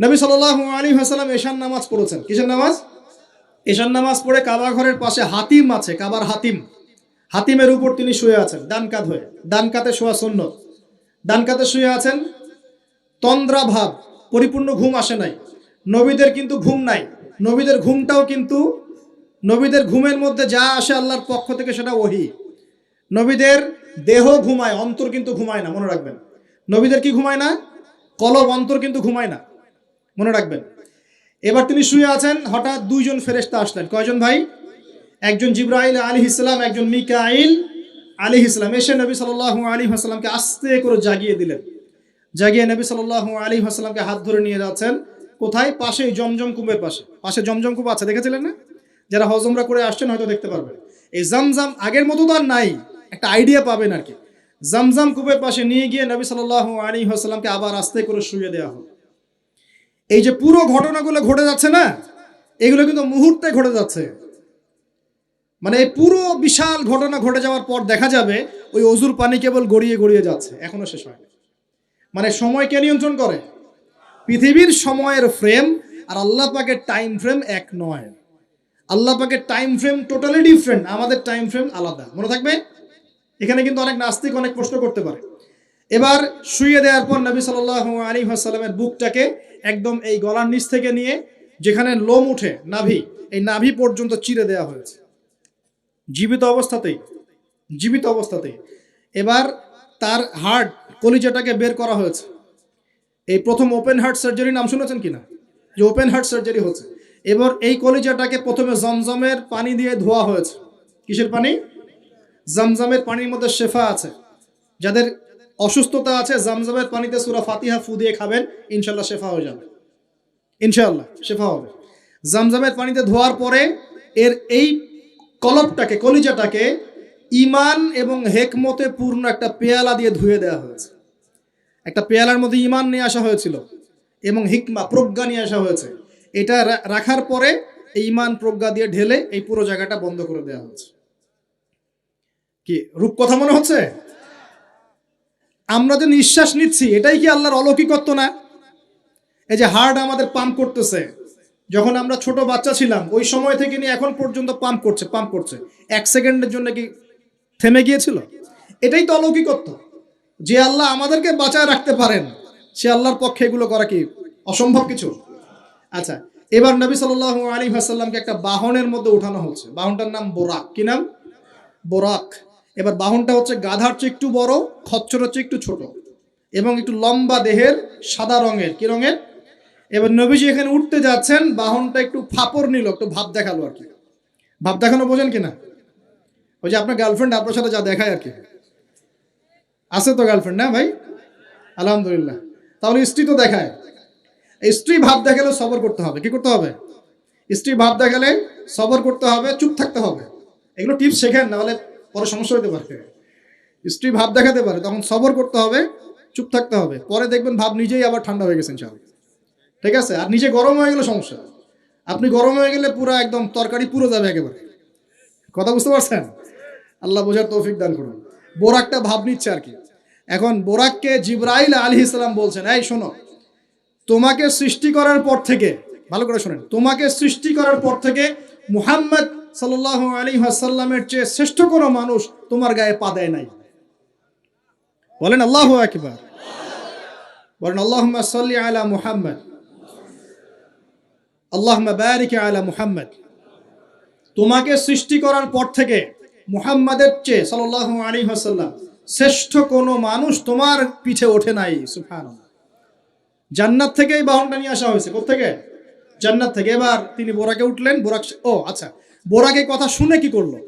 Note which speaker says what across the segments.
Speaker 1: নবী সাল্লাল্লাহু আলাইহি ওয়াসাল্লাম এশার নামাজ পড়েছেন। কিসের নামাজ? এশার নামাজ পড়ে কাবা ঘরের পাশে হাতিম আছে, কাবার হাতিম, হাতিমের উপর তিনি শুয়ে আছেন ডান কাত হয়ে। ডান কাতে শোয়া সুন্নত। ডান কাতে শুয়ে আছেন, তন্দ্রা ভাব, পরিপূর্ণ ঘুম আসে নাই। নবীদের কিন্তু ঘুম নাই। নবীদের ঘুমটাও কিন্তু, নবীদের ঘুমের মধ্যে যা আসে আল্লাহর পক্ষ থেকে সেটা ওহী। নবীদের দেহ ঘুমায়, অন্তর কিন্তু ঘুমায় না, মনে রাখবেন। নবীদের কি ঘুমায় না? কলব, অন্তর কিন্তু ঘুমায় না, মনে রাখবেন। এবার তিনি শুয়ে আছেন, হঠাৎ দুইজন ফেরেশতা আসলেন। কয়জন ভাই? একজন জিবরাইল আলাইহিস সালাম, একজন মিকাইল আলাইহিস সালাম। এসে নবী সাল্লাল্লাহু আলাইহি ওয়াসাল্লামকে আস্তে করে জাগিয়ে দিলেন। জাগিয়ে নবী সাল্লাল্লাহু আলাইহি ওয়াসাল্লামকে হাত ধরে নিয়ে যাচ্ছেন। কোথায়? পাশে জমজম কূপের পাশে। পাশে জমজম কূপ আছে, দেখেছিলেন না? যারা হজ উমরা করে আসছেন হয়তো দেখতে পারবেন। এই জামজাম আগের মতো তো আর নাই, একটা আইডিয়া পাবেন আর কি। জামজাম কূপের পাশে নিয়ে গিয়ে নবী সাল্লাল্লাহু আলাইহি ওয়াসাল্লামকে আবার আস্তে করে শুইয়ে দেওয়া হলো। এই যে পুরো ঘটনাগুলো ঘটে যাচ্ছে না, এগুলো কিন্তু মুহূর্তে ঘটে যাচ্ছে। মানে এই পুরো বিশাল ঘটনা ঘটে যাওয়ার পর দেখা যাবে ওই অজুর পানি কেবল গড়িয়ে গড়িয়ে যাচ্ছে, এখনো শেষ হয়নি। মানে সময় কে নিয়ন্ত্রণ করে? পৃথিবীর সময়ের ফ্রেম আর আল্লাহ পাকের টাইম ফ্রেম এক নয়। আল্লাহ পাকের টাইম ফ্রেম টোটালি ডিফারেন্ট, আমাদের টাইম ফ্রেম আলাদা, মনে থাকবে। এখানে কিন্তু অনেক নাস্তিক অনেক প্রশ্ন করতে পারে। এবার শুইয়ে দেওয়ার পর নবী সাল্লাল্লাহু আলাইহি ওয়াসাল্লামের বুকটাকে একদম এই গলার নিচ থেকে নিয়ে যেখানে লোম উঠে নাভি, এই নাভি পর্যন্ত চিরে দেওয়া হয়েছে, জীবিত অবস্থাতেই, জীবিত অবস্থাতেই। এবার তার হার্ট, কলিজাটাকে বের করা হয়েছে। এই প্রথম ওপেন হার্ট সার্জারি নাম শুনেছেন কিনা? যে ওপেন হার্ট সার্জারি হচ্ছে। এবার এই কলিজাটাকে প্রথমে জমজমের পানি দিয়ে ধোয়া হয়েছে। কিসের পানি? জমজমের পানির মধ্যে শেফা আছে। যাদের অসুস্থতা আছে জমজমের পানিতে সূরা ফাতিহা ফু দিয়ে খাবেন, ইনশাআল্লাহ শেফা হয়ে যাবে, ইনশাআল্লাহ শেফা হবে। জমজমের পানিতে ধোয়ার পরে এর এই কলবটাকে, কলিজাটাকে ঈমান এবং হেকমতে পূর্ণ একটা পেয়ালা দিয়ে ধুয়ে দেওয়া হয়েছে। একটা পেয়ালার মধ্যে ঈমান নিয়ে আসা হয়েছিল এবং হিকমা, প্রজ্ঞা নিয়ে আসা হয়েছে। এটা রাখার পরে এই ঈমান প্রজ্ঞা দিয়ে ঢেলে এই পুরো জায়গাটা বন্ধ করে দেওয়া হয়েছে। কি রূপকথা মনে হচ্ছে? আমরা যে নিঃশ্বাস নিচ্ছি এটাই কি আল্লাহর অলৌকিকত্ব না? এই যে হার্ট আমাদের পাম্প করতেছে, যখন আমরা ছোট বাচ্চা ছিলাম ওই সময় থেকে নিয়ে এখন পর্যন্ত পাম্প করছে, পাম্প করছে। 1 সেকেন্ডের জন্য কি থেমে গিয়েছিল? এটাই তো অলৌকিকত্ব। যে আল্লাহ আমাদেরকে বাঁচায় রাখতে পারেন, সে আল্লাহর পক্ষে এগুলো করা কি অসম্ভব কিছু? আচ্ছা, এবার নবী সাল্লাল্লাহু আলাইহি ওয়াসাল্লামকে একটা বাহনের মধ্যে উঠানো হচ্ছে। বাহনটার নাম বোরাক। কি নাম? বোরাক। এবার বাহনটা হচ্ছে গাধার চেয়ে একটু বড়, খচ্চরের চেয়ে একটু ছোট এবং একটু লম্বা দেহের, সাদা রঙের। কি রঙের? এবার নবীজি এখানে উঠতে যাচ্ছেন, বাহনটা একটু ফাপড় নিল, একটু ভাব দেখালো আর কি। ভাব দেখানো বোঝেন কিনা? ওই যে আপনার গার্লফ্রেন্ড আপনার সাথে যা দেখায় আর কি। আছে তো গার্লফ্রেন্ড, না ভাই? আলহামদুলিল্লাহ। তাহলে স্ত্রী তো দেখায়। স্ত্রী ভাব দেখালে সবর করতে হবে। কি করতে হবে? স্ত্রী ভাব দেখালে সবর করতে হবে, চুপ থাকতে হবে। এগুলো টিপস শেখেন, না হলে পরে সমস্যা হতে পারে। স্ত্রী ভাব দেখাতে পারে, তখন সবর করতে হবে, চুপ থাকতে হবে। পরে দেখবেন ভাব নিজেই আবার ঠান্ডা হয়ে গেছে ইনশাআল্লাহ। ঠিক আছে? আর নিজে গরম হয়ে গেলে সমস্যা। আপনি গরম হয়ে গেলে পুরো একদম তরকারি পুরো যাবে একেবারে। কথা বুঝতে পারছেন? আল্লাহ বোঝার তৌফিক দান করুন। বোরাকটা ভাব নিচ্ছে আর কি। এখন বোরাককে জিবরাইল আলাইহিস সালাম বলছেন, এই শোনো, তোমাকে সৃষ্টি করার পর থেকে, ভালো করে শোনেন, তোমাকে সৃষ্টি করার পর থেকে মুহাম্মদ সাল্লাল্লাহু আলাইহি ওয়াসাল্লামের চেয়ে শ্রেষ্ঠ কোনো মানুষ তোমার গায়ে পা দেয় নাই। বলেন আল্লাহু আকবার। বলেন আল্লাহুম্মা সাল্লি আলা মুহাম্মদ, আল্লাহুম্মা বারিক আলা মুহাম্মদ। তোমাকে সৃষ্টি করার পর থেকে মুহাম্মাদের চেয়ে সাল্লাল্লাহু আলাইহি ওয়াসাল্লাম শ্রেষ্ঠ কোনো মানুষ তোমার পিঠে ওঠে নাই। সুবহানাল্লাহ। জান্নাত থেকে এই বাহনটা নিয়ে আসা হয়েছে। কোত্থেকে? জান্নাত থেকে। এবার তিনি বোরাকে উঠলেন। বোরাক, ও আচ্ছা, বোরাক এই কথা শুনে কি করলো?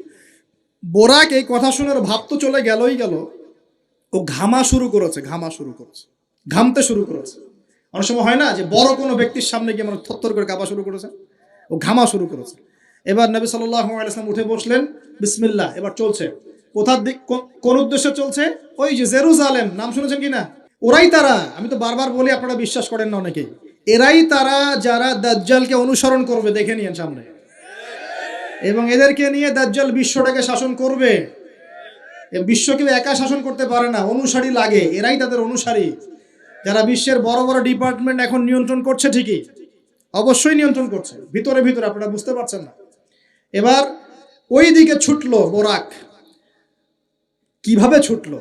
Speaker 1: বোরাক এই কথা শুনে ভাব তো চলে গেলই গেল, ও ঘামা শুরু করেছে, ঘামা শুরু করেছে, ঘামতে শুরু করেছে। অনেক সময় হয় না যে বড় কোনো ব্যক্তির সামনে গিয়ে মানে থরথর করে কাঁপা শুরু করেছে, ও ঘামা শুরু করেছে। এবার নবী সাল্লাল্লাহু আলাইহি ওয়াসাল্লাম উঠে বসলেন, বিসমিল্লাহ। এবার চলছে। কোথার দিক, কোন উদ্দেশ্যে চলছে? ওই যে জেরুজালেম, নাম শুনেছেন কিনা? ওরাই তারা, আমি তো বারবার বলি আপনারা বিশ্বাস করেন না অনেকেই, এরাই তারা যারা দাজ্জালকে অনুসরণ করবে, দেখে নিয়েন সামনে। এবং এদেরকে নিয়ে দাজ্জাল বিশ্বটাকে শাসন করবে। বিশ্ব কেউ একা শাসন করতে পারে না, অনুসারী লাগে, এরাই তাদের অনুসারী। যারা বিশ্বের বড় বড় ডিপার্টমেন্ট এখন নিয়ন্ত্রণ করছে, ঠিকই অবশ্যই নিয়ন্ত্রণ করছে, ভিতরে ভিতরে আপনারা বুঝতে পারছেন না। এবার ওই দিকে ছুটলো বোরাক। কিভাবে ছুটলো?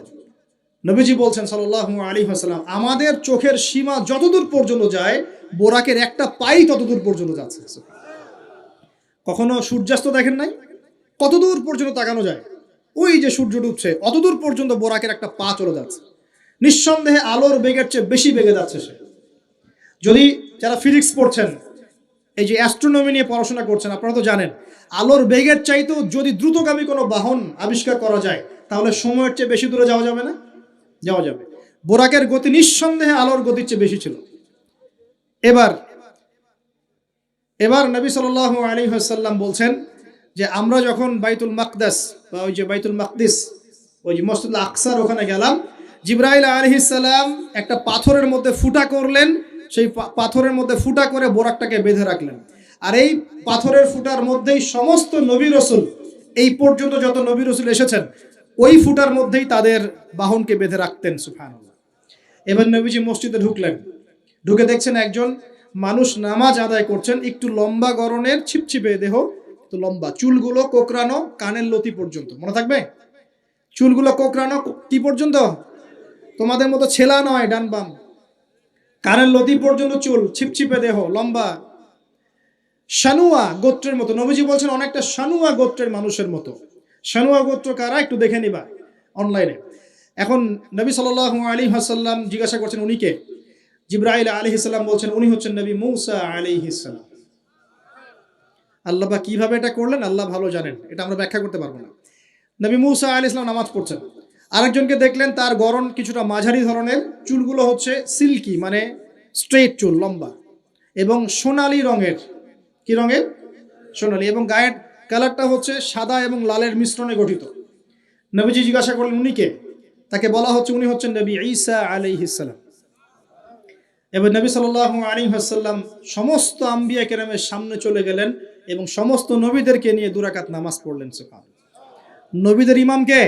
Speaker 1: নবীজি বলছেন সাল্লাল্লাহু আলাইহি ওয়াসাল্লাম, আমাদের চোখের সীমা যতদূর পর্যন্ত যায়, বোরাকের একটা পাই ততদূর পর্যন্ত যাচ্ছে। কখনো সূর্যাস্ত দেখেন নাই? কতদূর পর্যন্ত তাকানো যায়? ওই যে সূর্য ডুবছে অতদূর পর্যন্ত বোরাকের একটা পা চলে যাচ্ছে। নিঃসন্দেহে আলোর বেগের চেয়ে বেশি বেগে যাচ্ছে সে। যদি যারা ফিজিক্স পড়ছেন, এই যে অ্যাস্ট্রোনমি নিয়ে পড়াশোনা করছেন, আপনারা তো জানেন আলোর বেগের চাইতেও যদি দ্রুতগামী কোনো বাহন আবিষ্কার করা যায়, তাহলে সময়ের চেয়ে বেশি দূরে যাওয়া যাবে না? যাওয়া যাবে। বোরাকের গতি নিঃসন্দেহে আলোর গতির চেয়ে বেশি ছিল। এবার নবী সাল্লাল্লাহু আলাইহি ওয়াসাল্লাম বলছেন যে আমরা যখন বাইতুল মাকদাস বা ওই যে বাইতুল মাকদিস, ওই যে মসজিদুল আকসার ওখানে গেলাম, জিবরাইল আলাইহিস সালাম একটা পাথরের মধ্যে ফুটা করলেন, সেই পাথরের মধ্যে ফুটা করে বোরাকটাকে বেঁধে রাখলেন। আর এই পাথরের ফুটার মধ্যেই সমস্ত নবী রাসূল, এই পর্যন্ত যত নবী রাসূল এসেছেন, ওই ফুটার মধ্যেই তাদের বাহনকে বেঁধে রাখতেন। সুবহানাল্লাহ। এবার নবীজি মসজিদে ঢুকলেন, ঢুকে দেখছেন একজন মানুষ নামাজ আদায় করছেন, একটু লম্বা গড়নের, ছিপছিপে দেহ, তো লম্বা, চুলগুলো কোকড়ানো কানের লতি পর্যন্ত। মনে থাকবে? চুলগুলো কোকড়ানো কি পর্যন্ত? তোমাদের মতো ছেলা নয় ডান বাম, কানের লতি পর্যন্ত চুল, ছিপছিপে দেহ, লম্বা, শানুয়া গোত্রের মতো। নবীজি বলছেন অনেকটা শানুয়া গোত্রের মানুষের মতো। শানুয়া গোত্র কারা একটু দেখে নিবা অনলাইনে। এখন নবী সাল্লাল্লাহু আলাইহি ওয়াসাল্লাম জিজ্ঞাসা করছেন উনি কে? জিবরাইল আলাইহিস সালাম বলছেন উনি হচ্ছেন নবী মূসা আলাইহিস সালাম। আল্লাহ বা কিভাবে এটা করলেন আল্লাহ ভালো জানেন, এটা আমরা ব্যাখ্যা করতে পারবো না। নবী মূসা আলাইহিস সালাম নামাজ পড়ছেন, আরেকজনকে দেখলেন তার গড়ন কিছুটা মাঝারি ধরনের, চুলগুলো হচ্ছে সিল্কি মানে স্ট্রেট চুল, লম্বা এবং সোনালী রঙের। কি রঙের? সোনালী। এবং গায়ের কালারটা হচ্ছে সাদা এবং লালের মিশ্রণে গঠিত। নবীজি জিজ্ঞাসা করলেন উনি কে? তাকে বলা হচ্ছে উনি হচ্ছেন নবী ঈসা আলাইহিস সালাম। এবার নবী সাল্লাল্লাহু আলাইহি ওয়াসাল্লাম সমস্ত আম্বিয়া কেরামের সামনে চলে গেলেন এবং সমস্ত নবীদেরকে নিয়ে 2 রাকাত নামাজ পড়লেন। সুবহানাল্লাহ। নবীদের ইমাম কে?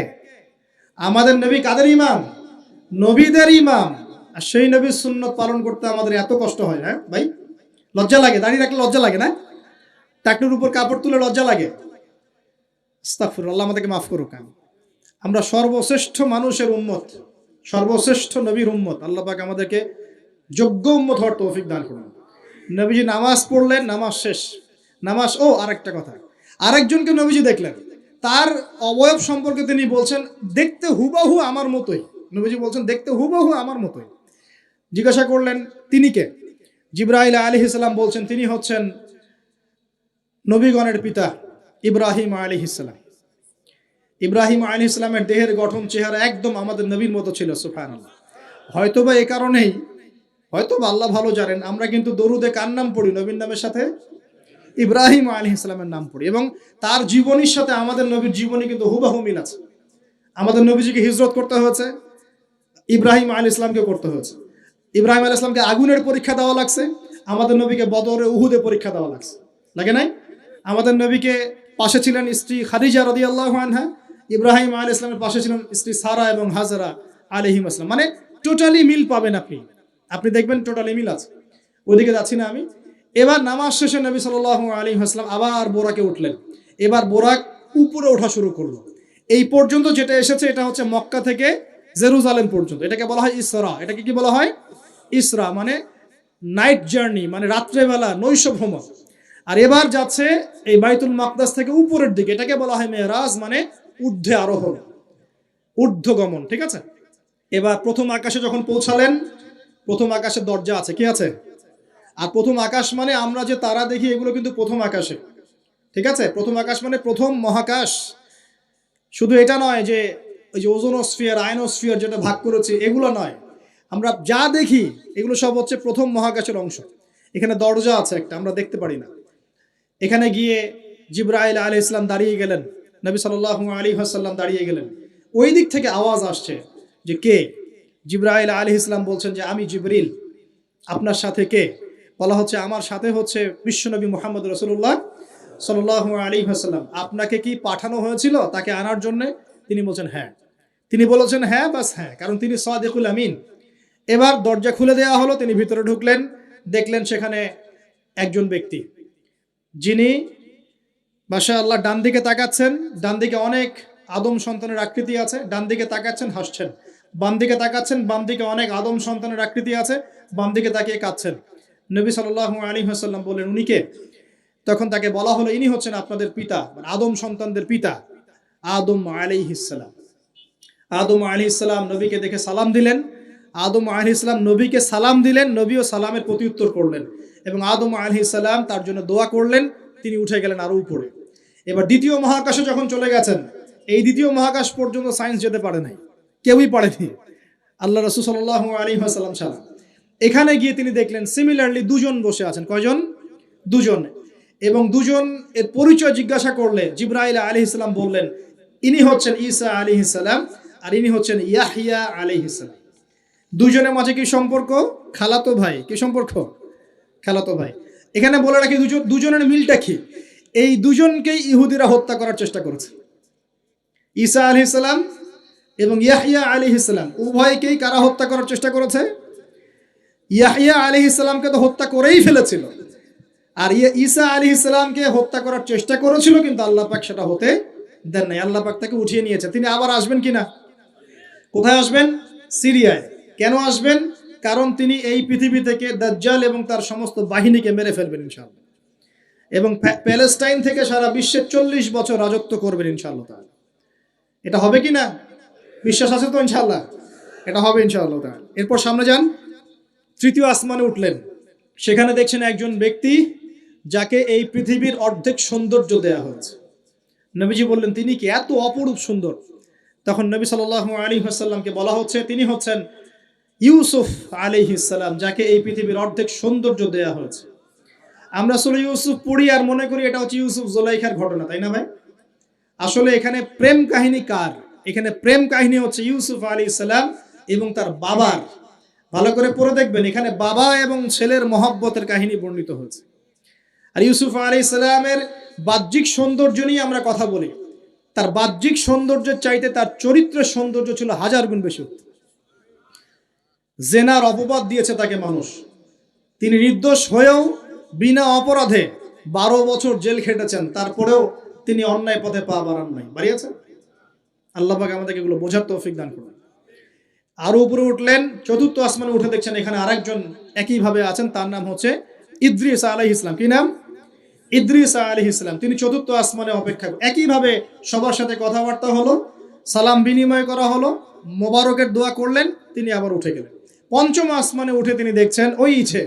Speaker 1: আমাদের নবী কাদের ইমাম? নবীদের ইমাম। আর সেই নবীর সুন্নত পালন করতে আমাদের এত কষ্ট হয় না ভাই? লজ্জা লাগে? দাঁড়িয়ে রাখলে লজ্জা লাগে না? টাকনুর উপর কাপড় তুলে লজ্জা লাগে? আস্তাগফিরুল্লাহ, আল্লাহ আমাদেরকে মাফ করুক। আমরা সর্বশ্রেষ্ঠ মানুষের উম্মত, সর্বশ্রেষ্ঠ নবীর উম্মত। আল্লাহ পাক আমাদেরকে যোগ্য উম্মত হওয়ার তৌফিক দান করুন। নবীজি নামাজ পড়লেন, নামাজ শেষ। নামাজ, ও আরেকটা কথা, আরেকজনকে নবীজি দেখলেন, তার অবয়ব সম্পর্কে তিনি বলছেন দেখতে হুবহু আমার মতোই। নবীজি বলছেন দেখতে হুবহু আমার মতোই। জিজ্ঞাসা করলেন তিনি কে? জিবরাইল আলাইহিস সালাম বলছেন তিনি হচ্ছেন নবীগণের পিতা ইব্রাহিম আলাইহিস সালাম। ইব্রাহিম আলাইহিস সালামের দেহের গঠন, চেহারা একদম আমাদের নবীর মতো ছিল। সুবহানাল্লাহ। হয়তোবা এই কারণেই, হয়তোবা আল্লাহ ভালো জানেন, আমরা কিন্তু দরুদে কার নাম পড়ি? নবীর নামের সাথে ইব্রাহিম আলাইহিস সালামের নাম পড়ি, এবং তার জীবনীর সাথে আমাদের নবীর জীবনী কিন্তু হুবহু মিল আছে। আমাদের নবীজিকে হিজরত করতে হয়েছে, ইব্রাহিম আলাইহিস সালামকে করতে হয়েছে। ইব্রাহিম আলাইহিস সালামকে আগুনের পরীক্ষা দেওয়া লাগছে, আমাদের নবীকে বদরে উহুদে পরীক্ষা দেওয়া লাগছে, লাগে নাই? আমাদের নবীকে পাশে ছিলেন স্ত্রী খাদিজা রাদিয়াল্লাহু আনহা, ইব্রাহিম আলাইহিস সালামের পাশে ছিলেন স্ত্রী সারা এবং হাজরা আলাইহিম আসসালাম। মানে টোটালি মিল পাবেন আপনি দেখবেন টোটালি মিল আছে। ওইদিকে যাচ্ছি না আমি। এবার নামাজ শেষে নবী সাল্লাল্লাহু আলাইহি ওয়াসাল্লাম আবার বোরাকে উঠলেন। এবার বোরাক উপরে ওঠা শুরু করলো। এই পর্যন্ত যেটা এসেছে এটা হচ্ছে মক্কা থেকে জেরুজালেম পর্যন্ত, এটাকে বলা হয় ইসরা। এটাকে কি বলা হয়? ইসরা মানে নাইট জার্নি, মানে রাত্রেবেলা নৈশ ভ্রমণ। আর এবার যাচ্ছে এই বাইতুল মাকদাস থেকে উপরের দিকে, এটাকে বলা হয় মেরাজ, মানে ঊর্ধ্বে আরোহণ, ঊর্ধ্বগমন। ঠিক আছে? এবার প্রথম আকাশে যখন পৌঁছালেন, প্রথম আকাশের দরজা আছে, কি আছে? আর প্রথম আকাশ মানে আমরা যে তারা দেখি এগুলো কিন্তু প্রথম আকাশে। ঠিক আছে? প্রথম আকাশ মানে প্রথম মহাকাশ। শুধু এটা নয় যে ওই যে ওজোনোস্ফিয়ার, আয়নোস্ফিয়ার যেটা ভাগ করেছে এগুলো নয়, আমরা যা দেখি এগুলো সব হচ্ছে প্রথম মহাকাশের অংশ। এখানে দরজা আছে একটা, আমরা দেখতে পারি না। এখানে গিয়ে জিবরাইল আলাইহিস সালাম দাঁড়িয়ে গেলেন, নবী সাল্লাল্লাহু আলাইহি ওয়াসাল্লাম দাঁড়িয়ে গেলেন। ওই দিক থেকে আওয়াজ আসছে যে কে? জিবরাইল আলাইহিস সালাম বলছেন যে আমি জিবরিল। আপনার সাথে কে? বলা হচ্ছে আমার সাথে হচ্ছে বিশ্বনবী মুহাম্মদ রাসূলুল্লাহ সাল্লাল্লাহু আলাইহি ওয়াসাল্লাম। আপনাকে কি পাঠানো হয়েছিল তাকে আনার জন্য? তিনি বলছেন হ্যাঁ। তিনি বলেছেন হ্যাঁ, বাস হ্যাঁ, কারণ তিনি সাদিকুল আমিন। এবার দরজা খুলে দেওয়া হলো, তিনি ভিতরে ঢুকলেন, দেখলেন সেখানে একজন ব্যক্তি যিনি মাশাআল্লাহ ডান দিকে তাকাচ্ছেন, ডান দিকে অনেক আদম সন্তানের আকৃতি আছে, ডান দিকে তাকাচ্ছেন হাসছেন, বাম দিকে তাকাচ্ছেন, বাম দিকে অনেক আদম সন্তানের আকৃতি আছে, বাম দিকে তাকিয়ে কাঁদছেন। নবী সাল্লাল্লাহু আলাইহি ওয়াসাল্লাম বললেন, উনি কে? তখন তাকে বলা হলো, ইনি হচ্ছেন আপনাদের পিতা, আদম সন্তানদের পিতা, আদম আলাইহিস সালাম। আদম আলাইহিস সালাম নবীকে দেখে সালাম দিলেন, আদম আলাইহিস সালাম নবীকে সালাম দিলেন, নবীও সালামের প্রত্যুত্তর করলেন এবং আদম আলাইহিস সালাম তার জন্য দোয়া করলেন, তিনি উঠে গেলেন আরো উপরে। এবার দ্বিতীয় মহাকাশে যখন চলে গেছেন, এই দ্বিতীয় মহাকাশ পর্যন্ত সায়েন্স যেতে পারে নাই, কেউই পারেনি, আল্লাহ রাসূল সাল্লাল্লাহু আলাইহি ওয়াসাল্লাম ছাড়া। এখানে গিয়ে তিনি দেখলেন সিমিলারলি দুজন বসে আছেন। কয়জন? দুজন। এবং দুজন এর পরিচয় জিজ্ঞাসা করলে জিবরাইল আলাইহিস সালাম বললেন, ইনি হচ্ছেন ঈসা আলাইহিস সালাম আর ইনি হচ্ছেন ইয়াহইয়া আলাইহিস সালাম। দুজনের মাঝে কি সম্পর্ক? খালাতো ভাই। কি সম্পর্ক? খালাতো ভাই। এখানে বলে রাখি দুজনের মিলটা কি? এই দুজনকেই ইহুদিরা হত্যা করার চেষ্টা করেছে। ঈসা আলাইহিস সালাম এবং ইয়াহইয়া আলাইহিস সালাম উভয়কেই কারা হত্যা করার চেষ্টা করেছে? ইয়াহইয়া আলাইহিস সালামকে তো হত্যা করেই ফেলেছিল, আর ঈসা আলাইহিস সালামকে হত্যা করার চেষ্টা করেছিল, কিন্তু আল্লাহ পাক সেটা হতে দেন নাই। আল্লাহ পাক তাকে উঠিয়ে নিয়েছে। তিনি আবার আসবেন কিনা? কোথায় আসবেন? সিরিয়ায়। কেন আসবেন? কারণ তিনি এই পৃথিবী থেকে দাজ্জাল এবং তার সমস্ত বাহিনীকে মেরে ফেলবেন ইনশাআল্লাহ, এবং প্যালেস্টাইন থেকে সারা বিশ্বে 40 বছর রাজত্ব করবেন ইনশাআল্লাহ তাআলা। এটা হবে কি না? বিশ্বাস আছে তো ইনশাআল্লাহ? এটা হবে ইনশাআল্লাহ তাআলা। এরপর সামনে যান, তৃতীয় আসমানে উঠলেন, সেখানে দেখছেন একজন ব্যক্তি যাকে এই পৃথিবীর অর্ধেক সৌন্দর্য দেয়া হয়েছে। নবীজি বললেন, তিনি কি এত অপরূপ সুন্দর? তখন নবী সাল্লাল্লাহু আলাইহি ওয়াসাল্লামকে বলা হচ্ছে, তিনি হচ্ছেন ইউসুফ আলাইহিস সালাম, যাকে এই পৃথিবীর অর্ধেক সৌন্দর্য দেয়া হয়েছে। আমরা সূরা ইউসুফ পড়ি আর মনে করি এটা হচ্ছে ইউসুফ জুলাইখার ঘটনা, তাই না ভাই? আসলে এখানে প্রেম কাহিনী কার? এখানে প্রেম কাহিনী হচ্ছে ইউসুফ আলাইহিস সালাম এবং তার বাবার। ভালো করে পড়ে দেখবেন, এখানে বাবা এবং ছেলের মহব্বতের কাহিনী বর্ণিত হয়েছে। আর ইউসুফ আলাইহিস সালামের বাহ্যিক সৌন্দর্য নিয়ে আমরা কথা বলি, তার বাহ্যিক সৌন্দর্যের চাইতে তার চরিত্রের সৌন্দর্য ছিল 1000 গুণ বেশি। জেনার অপবাদ দিয়েছে তাকে মানুষ, তিনি নির্দোষ হয়েও বিনা অপরাধে 12 বছর জেল খেটেছেন, তারপরেও তিনি অন্যায় পথে পা বাড়ান নাই, বাড়িয়েছেন। আল্লাহ পাক আমাদেরকে এগুলো বোঝার তৌফিক দান করুন। আরো উপরে উঠলেন, চতুর্থ আসমানে উঠে দেখছেন এখানে আরেকজন একইভাবে আছেন, তার নাম হচ্ছে ইদ্রিস আলাইহিস সালাম। কি নাম? ইদ্রিস আলাইহিস সালাম। তিনি চতুর্থ আসমানে অপেক্ষা করেন। একইভাবে সবার সাথে কথাবার্তা হলো, সালাম বিনিময় করা হলো, মোবারকের দোয়া করলেন, তিনি আবার উঠে গেলেন। পঞ্চম আসমানে উঠে তিনি দেখছেন ওই ইচ্ছে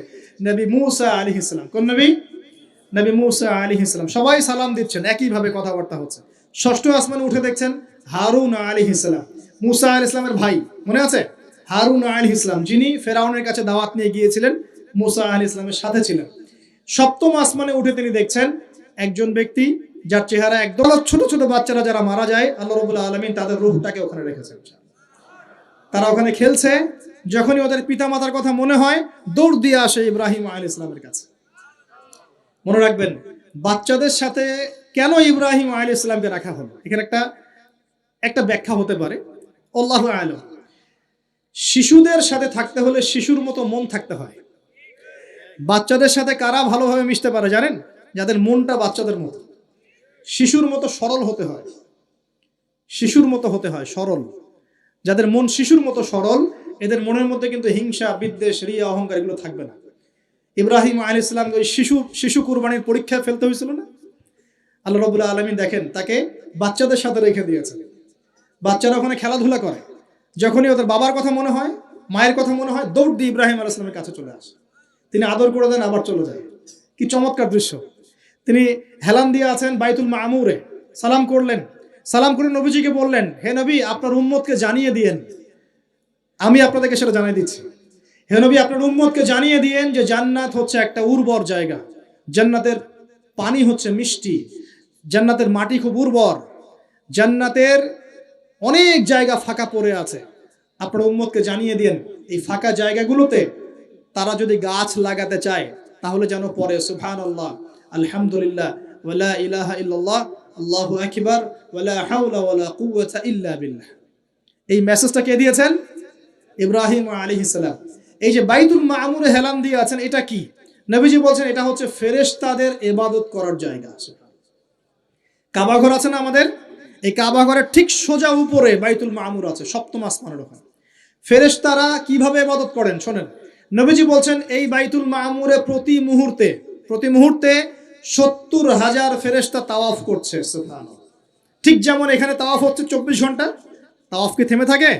Speaker 1: নবী মুসা আলাইহিস সালাম। কোন নবী? নবী মুসা আলাইহিস সালাম। সবাই সালাম দিচ্ছেন, একইভাবে কথাবার্তা হচ্ছে। ষষ্ঠ আসমানে উঠে দেখছেন হারুন আলাইহিস সালাম, মুসা আলাইহিস সালামের ভাই, মনে আছে? হারুন আলাইহিস সালাম, যিনি ফেরাউনের কাছে দাওয়াত নিয়ে গিয়েছিলেন, মুসা আলাইহিস সালামের সাথে ছিলেন। সপ্তম আসমানে উঠে তিনি দেখছেন একজন ব্যক্তি যার চেহারা একদম, ছোট ছোট বাচ্চারা যারা মারা যায় আল্লাহ রাব্বুল আলামিন তাদের রূহটাকে ওখানে রেখেছেন। তারা ওখানে খেলছে, যখনই ওদের পিতামাতার কথা মনে হয় দৌড় দিয়ে আসে ইব্রাহিম আলাইহিস সালামের কাছে। মনে রাখবেন, বাচ্চাদের সাথে কেন ইব্রাহিম আলাইহিস সালামকে রাখা হলো, এখানে একটা ব্যাখ্যা হতে পারে, আল্লাহু আ'লাম। শিশুদের সাথে থাকতে হলে শিশুর মতো মন থাকতে হয়। বাচ্চাদের সাথে কারা ভালোভাবে মিশতে পারে জানেন? যাদের মনটা বাচ্চাদের মতো, শিশুর মতো সরল হতে হয়, শিশুর মতো হতে হয়, সরল। যাদের মন শিশুর মতো সরল, এদের মনের মধ্যে কিন্তু হিংসা, বিদ্বেষ, রিয়া, অহংকার এগুলো থাকবে না। ইব্রাহিম আলাইহিস সালামকে ওই শিশু কুরবানির পরীক্ষায় ফেলতে হয়েছিল না? আল্লাহ রাব্বুল আলামিন দেখেন তাকে বাচ্চাদের সাথে রেখে দিয়েছেন। বাচ্চারা ওখানে খেলাধুলা করে, যখনই ওদের বাবার কথা মনে হয়, মায়ের কথা মনে হয়, দৌড় দিয়ে ইব্রাহিম আলাইহিস সালামের কাছে চলে আসে, তিনি আদর করে দেন, আবার চলে যায়। কি চমৎকার দৃশ্য! তিনি হেলান দিয়ে আছেন বাইতুল মামুরে, সালাম করলেন, সালাম করে নবীজিকে বললেন, হে নবী, আপনার উম্মতকে জানিয়ে দিয়েন, আমি আপনাদেরকে সেটা জানিয়ে দিচ্ছি। হে নবী, আপনার উম্মতকে জানিয়ে দিয়েন যে জান্নাত হচ্ছে একটা উর্বর জায়গা, জান্নাতের পানি হচ্ছে মিষ্টি, জান্নাতের মাটি খুব উর্বর, জান্নাতের অনেক জায়গা ফাঁকা পড়ে আছে। আপনার উম্মতকে জানিয়ে দিয়েন এই ফাঁকা জায়গাগুলোতে তারা যদি গাছ লাগাতে চায় তাহলে যেন পড়ে সুবহানাল্লাহ, আলহামদুলিল্লাহ, ওয়ালা ইলাহা ইল্লাল্লাহ, আল্লাহু আকবার, ওয়ালা হাওলা ওয়ালা কুওয়াতা ইল্লা বিল্লাহ। এই মেসেজটা কে দিয়েছেন? ইব্রাহিম আলাইহিস সালাম। এই যে বাইতুল মামুরে হেলান দিয়ে আছেন, এটা কি? নবীজি বলছেন এটা হচ্ছে ফেরেশতাদের ইবাদত করার জায়গা। কাবা ঘর আছে না আমাদের, এই কাবা ঘরের ঠিক সোজা উপরে বাইতুল মামুর আছে, সপ্তম আসমানের ওখানে। ফেরেশতারা কিভাবে ইবাদত করেন শোনেন। নবীজি বলছেন এই বাইতুল মামুরে প্রতি মুহূর্তে 70,000 ফেরেশতা তাওয়াফ করছে। সুবহানাল্লাহ। ঠিক যেমন এখানে তাওয়াফ হচ্ছে 24 ঘন্টা, তাওয়াফ কি থেমে থাকে?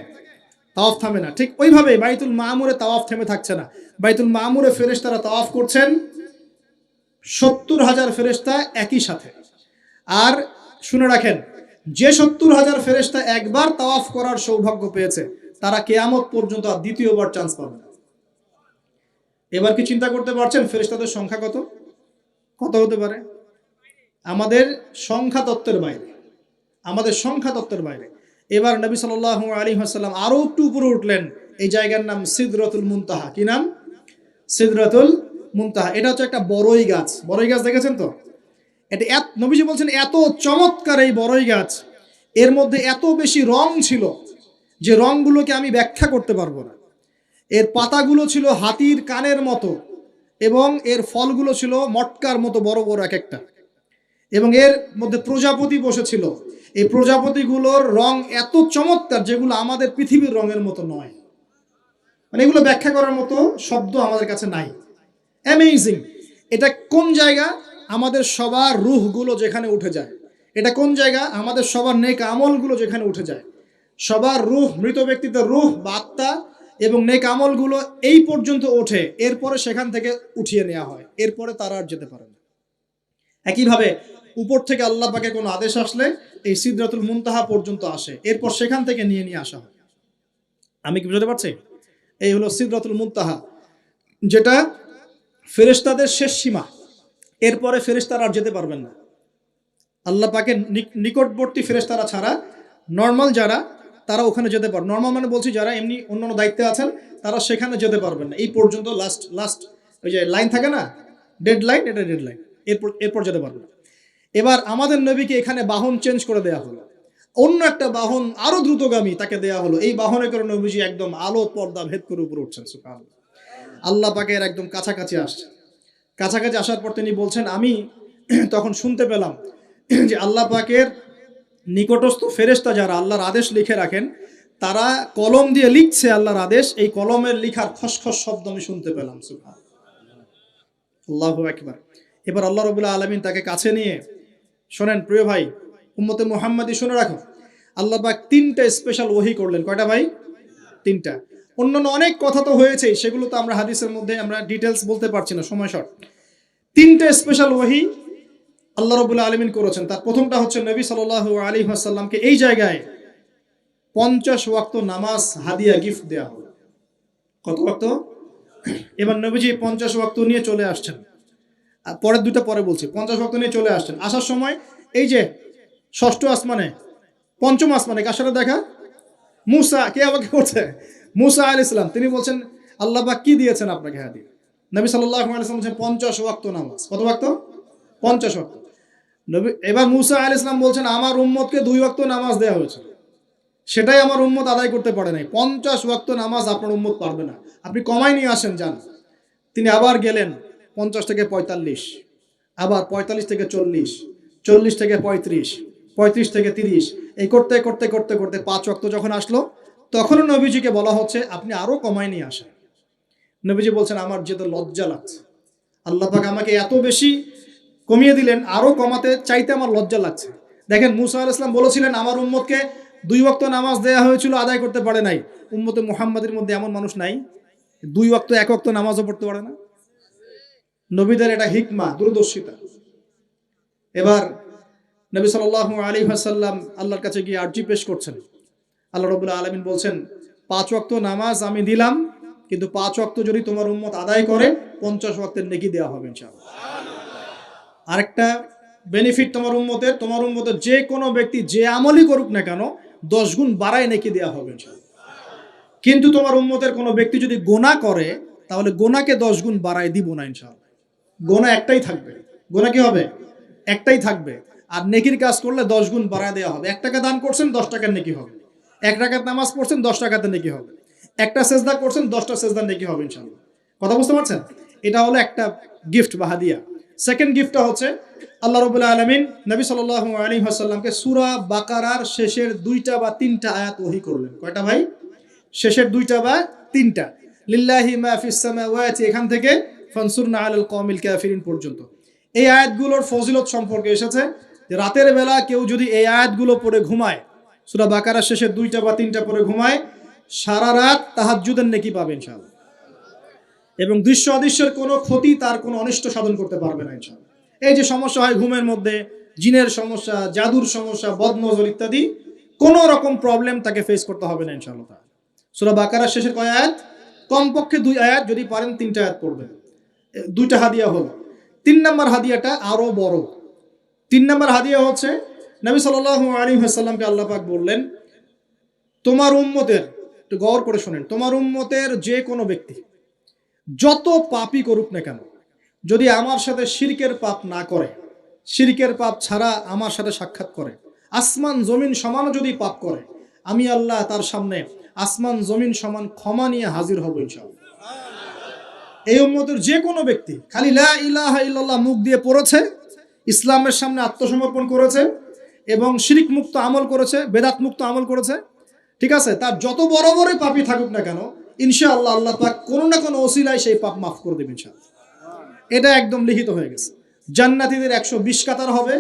Speaker 1: তাওয়াফ থামে না। ঠিক ওইভাবে বাইতুল মামুরে তাওয়াফ থেমে থাকছে না। বাইতুল মামুরে ফেরেশতারা তাওয়াফ করছেন 70,000 ফেরেশতা একই সাথে। আর শুনে রাখেন, যে 70,000 ফেরেশতা একবার তাওয়াফ করার সৌভাগ্য পেয়েছে তারা কিয়ামত পর্যন্ত আর দ্বিতীয়বার চান্স পাবে না। এবার কি চিন্তা করতে পারছেন ফেরেশতাদের সংখ্যা কত কত হতে পারে? আমাদের সংখ্যা তত্ত্বের বাইরে, আমাদের সংখ্যা তত্ত্বের বাইরে। এবার নবী সাল্লাল্লাহু আলাইহি ওয়াসাল্লাম আরো একটু উপরে উঠলেন। এই জায়গার নাম সিদরাতুল মুনতাহা। কি নাম? সিদরাতুল মুনতাহা। এটা হচ্ছে একটা বড়ই গাছ। বড়ই গাছ দেখেছেন তো? এটা নবীজি বলছেন এত চমৎকার এই বড়ই গাছ, এর মধ্যে এত বেশি রং ছিল যে রংগুলোকে আমি ব্যাখ্যা করতে পারবো না। এর পাতাগুলো ছিল হাতির কানের মতো এবং এর ফলগুলো ছিল মটকার মতো বড় বড় এক একটা, এবং এর মধ্যে প্রজাপতি বসেছিল। এই প্রজাপতিগুলোর রং এত চমৎকার যেগুলো আমাদের পৃথিবীর রঙের মতো নয়। মানে এগুলো ব্যাখ্যা করার মতো শব্দ আমাদের কাছে নাই। অ্যামেজিং। এটা কোন জায়গা? আমাদের সবার রূহগুলো যেখানে উঠে যায়। এটা কোন জায়গা? আমাদের সবার নেক আমলগুলো যেখানে উঠে যায়। সবার রূহ, মৃত ব্যক্তিদের রূহ বা আত্মা এবং নেক আমলগুলো এই পর্যন্ত ওঠে, এরপরে সেখান থেকে উঠিয়ে নেওয়া হয়, এরপরে তারা আর যেতে পারে না। একইভাবে উপর থেকে আল্লাহ পাকের কোনো আদেশ আসলে এই সিদরাতুল মুনতাহা পর্যন্ত আসে, এরপর সেখান থেকে নিয়ে আসা হয়। আমি কি বুঝতে পারছি? এই হলো সিদরাতুল মুনতাহা, যেটা ফেরেশতাদের শেষ সীমা। এরপরে ফেরেশতারা আর যেতে পারবেন না। আল্লাহ পাকের নিকটবর্তী ফেরেশতারা ছাড়া নর্মাল যারা, তারা ওখানে যেতে পারবে। নর্মাল মানে বলছি যারা এমনি অন্যান্য দায়িত্বে আছেন তারা সেখানে যেতে পারবেন না। এই পর্যন্ত লাস্ট ওই যে লাইন থাকে না, ডেড লাইন, এটা ডেড লাইন, এরপর যেতে পারবে না। এবার আমাদের নবীকে এখানে বাহন চেঞ্জ করে দেওয়া হলো, অন্য একটা বাহন আরো দ্রুতগামী তাকে দেওয়া হলো। এই বাহনে করে নবীজি একদম আলো পর্দা ভেদ করে উপরে উঠছেন। সুবহানাল্লাহ। আল্লাহ পাকের একদম কাছাকাছি আসছেন। কাছাকাছি আসার পর তিনি বলছেন, আমি তখন শুনতে পেলাম যে আল্লাহ পাকের নিকটস্থ ফেরেশতা যারা আল্লাহর আদেশ লিখে রাখেন, তারা কলম দিয়ে লিখছে আল্লাহর আদেশ। এই কলমের লিখার খসখস শব্দ আমি শুনতে পেলাম। সুবহানাল্লাহ, আল্লাহু আকবার। এবার আল্লাহ রাব্বুল আলামিন তাকে কাছে নিয়ে, শোনেন প্রিয় ভাই, উম্মতে মুহাম্মাদি শুনে রাখো, আল্লাহ পাক 3টা স্পেশাল ওহী করলেন। কয়টা ভাই? 3টা। অন্যান্য অনেক কথা তো হয়েছে, সেগুলো তো আমরা হাদিসের মধ্যে আমরা ডিটেলস বলতে পারছি না, সময় শর্ট। 3টা স্পেশাল ওহী আল্লাহ রাব্বুল আলামিন করেছেন। তার প্রথমটা হচ্ছে নবী সাল্লাল্লাহু আলাইহি ওয়াসাল্লামকে এই জায়গায় 50 ওয়াক্ত নামাজ হাদিয়া গিফট দেওয়া হলো। কত ওয়াক্ত? এবার নবীজি 50 ওয়াক্ত নিয়ে চলে আসছেন। পরের দুটো পরে বলছি। 50 ওয়াক্ত নিয়ে চলে আসছেন। আসার সময় এই যে ষষ্ঠ আসমানে, পঞ্চম আসমানে কার সাথে দেখা? মুসা। কে আমাকে করছে? মুসা আলাইহিস সালাম। তিনি বলছেন, আল্লাহ পাক কি দিয়েছেন আপনাকে হাদিয়া? নবী সাল্লাল্লাহু আলাইহি ওয়াসাল্লাম বলছেন 50 ওয়াক্ত নামাজ। কত ওয়াক্ত? 50 ওয়াক্ত। নবী এবার মুসা আলাইহিস সালাম বলছেন, আমার উম্মতকে 2 ওয়াক্ত নামাজ দেওয়া হয়েছে, সেটাই আমার উম্মত আদায় করতে পারে নাই। 50 ওয়াক্ত নামাজ আপনার উম্মত পারবে না, আপনি কমাই নিয়ে আসেন, যান। তিনি আবার গেলেন 50 থেকে 45, আবার 45 থেকে 40, 40 থেকে 35, 35 থেকে 30, এই করতে করতে করতে করতে 5 ওয়াক্ত যখন আসলো, তখনও নবীজিকে বলা হচ্ছে আপনি আরো কমাই নিয়ে আসেন। নবীজি বলছেন, আমার যেতে লজ্জা লাগছে, আল্লাহ পাক আমাকে এত বেশি কমিয়ে দিলেন, আরো কমাতে চাইতে আমার লজ্জা লাগছে। দেখেন, মুসা আলাইহিস সালাম বলেছিলেন আমার উম্মতকে 2 ওয়াক্ত নামাজ দেয়া হয়েছিল, আদায় করতে পারে নাই। উম্মতে মুহাম্মাদের মধ্যে এমন মানুষ নাই 2 ওয়াক্ত 1 ওয়াক্ত নামাজও পড়তে পারে না। নবীদের এটা হিকমা, দূরদর্শিতা। এবার নবী সাল্লাল্লাহু আলাইহি ওয়াসাল্লাম আল্লাহর কাছে গিয়ে আরজি পেশ করছেন। আল্লাহ রাব্বুল আলামিন বলছেন, 5 ওয়াক্ত নামাজ আমি দিলাম, কিন্তু 5 ওয়াক্ত যদি তোমার উম্মত আদায় করে 50 ওয়াক্তের নেকি দেওয়া হবে ইনশাআল্লাহ। আরেকটা বেনিফিট তোমার উম্মতের যে কোনো ব্যক্তি যে আমলই করুক না কেন 10 গুণ বাড়ায় নেকি দেওয়া হবে ইনশাআল্লাহ। কিন্তু তোমার উম্মতের কোনো ব্যক্তি যদি গুনাহ করে, তাহলে গুনাহকে 10 গুণ বাড়ায় দিব না ইনশাআল্লাহ। গুনাহ একটাই থাকবে। গুনাহ কি হবে? একটাই থাকবে। আর নেকির কাজ করলে 10 গুণ বাড়ায় দেওয়া হবে। 1 টাকা দান করছেন 10 টাকার নেকি হবে। 1 রাকাত নামাজ পড়ছেন 10 টাকাতে নেকি হবে। একটা সেজদা করছেন 10টা সেজদা নেকি হবে ইনশাআল্লাহ। কথা বুঝতে পারছেন? এটা হলো একটা গিফট বা হাদিয়া। সেকেন্ড গিফটটা হচ্ছে আল্লাহ রাব্বুল আলামিন নবী সাল্লাল্লাহু আলাইহি ওয়াসাল্লামকে সূরা বাকারার শেষের 2টা বা 3টা আয়াত ওহী করলেন। কয়টা ভাই? শেষের 2টা বা 3টা। লিল্লাহি মা ফিস সামাওয়াতি এখান থেকে ফানসুরনা আলাল কওমিল কাফিরিন পর্যন্ত। এই আয়াতগুলোর ফজিলত সম্পর্কে এসেছে যে রাতের বেলা কেউ যদি এই আয়াতগুলো পড়ে ঘুমায়, সূরা বাকারার শেষের 2টা বা 3টা পড়ে ঘুমায়, সারা রাত তাহাজ্জুদের নেকি পাবে ইনশাআল্লাহ। এবং দৃশ্য অদৃশ্যের কোনো ক্ষতি তার কোনো অনিষ্ট সাধন করতে পারবে না ইনশাআল্লাহ। এই যে সমস্যা হয় ঘুমের মধ্যে, জিনের সমস্যা, জাদুর সমস্যা, বদনজর ইত্যাদি, কোনো রকম প্রবলেম তাকে ফেস করতে হবে না ইনশাআল্লাহ। সূরা বাকারার শেষের কয় আয়াত? কমপক্ষে 2 আয়াত, যদি পারেন 3টা আয়াত পড়বেন। 2টা হাদিয়া হলো। 3 নম্বর হাদিয়াটা আরো বড়। 3 নম্বর হাদিয়া হচ্ছে নবী সাল্লাল্লাহু আলাইহি ওয়াসাল্লামকে আল্লাহ পাক বললেন, তোমার উম্মতের, একটু গৌর করে শুনেন, তোমার উম্মতের যে কোনো ব্যক্তি যত পাপই করুক না কেন, যদি আমার সাথে শিরকের পাপ না করে, শিরকের পাপ ছাড়া আমার সাথে সাক্ষাৎ করে, আসমান জমিন সমানও যদি পাপ করে, আমি আল্লাহ তার সামনে আসমান জমিন সমান ক্ষমা নিয়ে হাজির হব ইনশাআল্লাহ। এই উম্মতের যে কোনো ব্যক্তি খালি লা ইলাহা ইল্লাল্লাহ মুখ দিয়ে পড়েছে, ইসলামের সামনে আত্মসমর্পণ করেছে এবং শিরক মুক্ত আমল করেছে, বেদাত মুক্ত আমল করেছে, ঠিক আছে, তার যত বড় বড় পাপই থাকুক না কেন, ইনশাআল্লাহ আল্লাহ পাক কোনো না কোনো ওসিলায় সেই পাপ মাফ করে দেবেন ইনশাআল্লাহ। এটা একদম লিখিত হয়ে গেছে। জান্নাতীদের 120 কাতার হবে।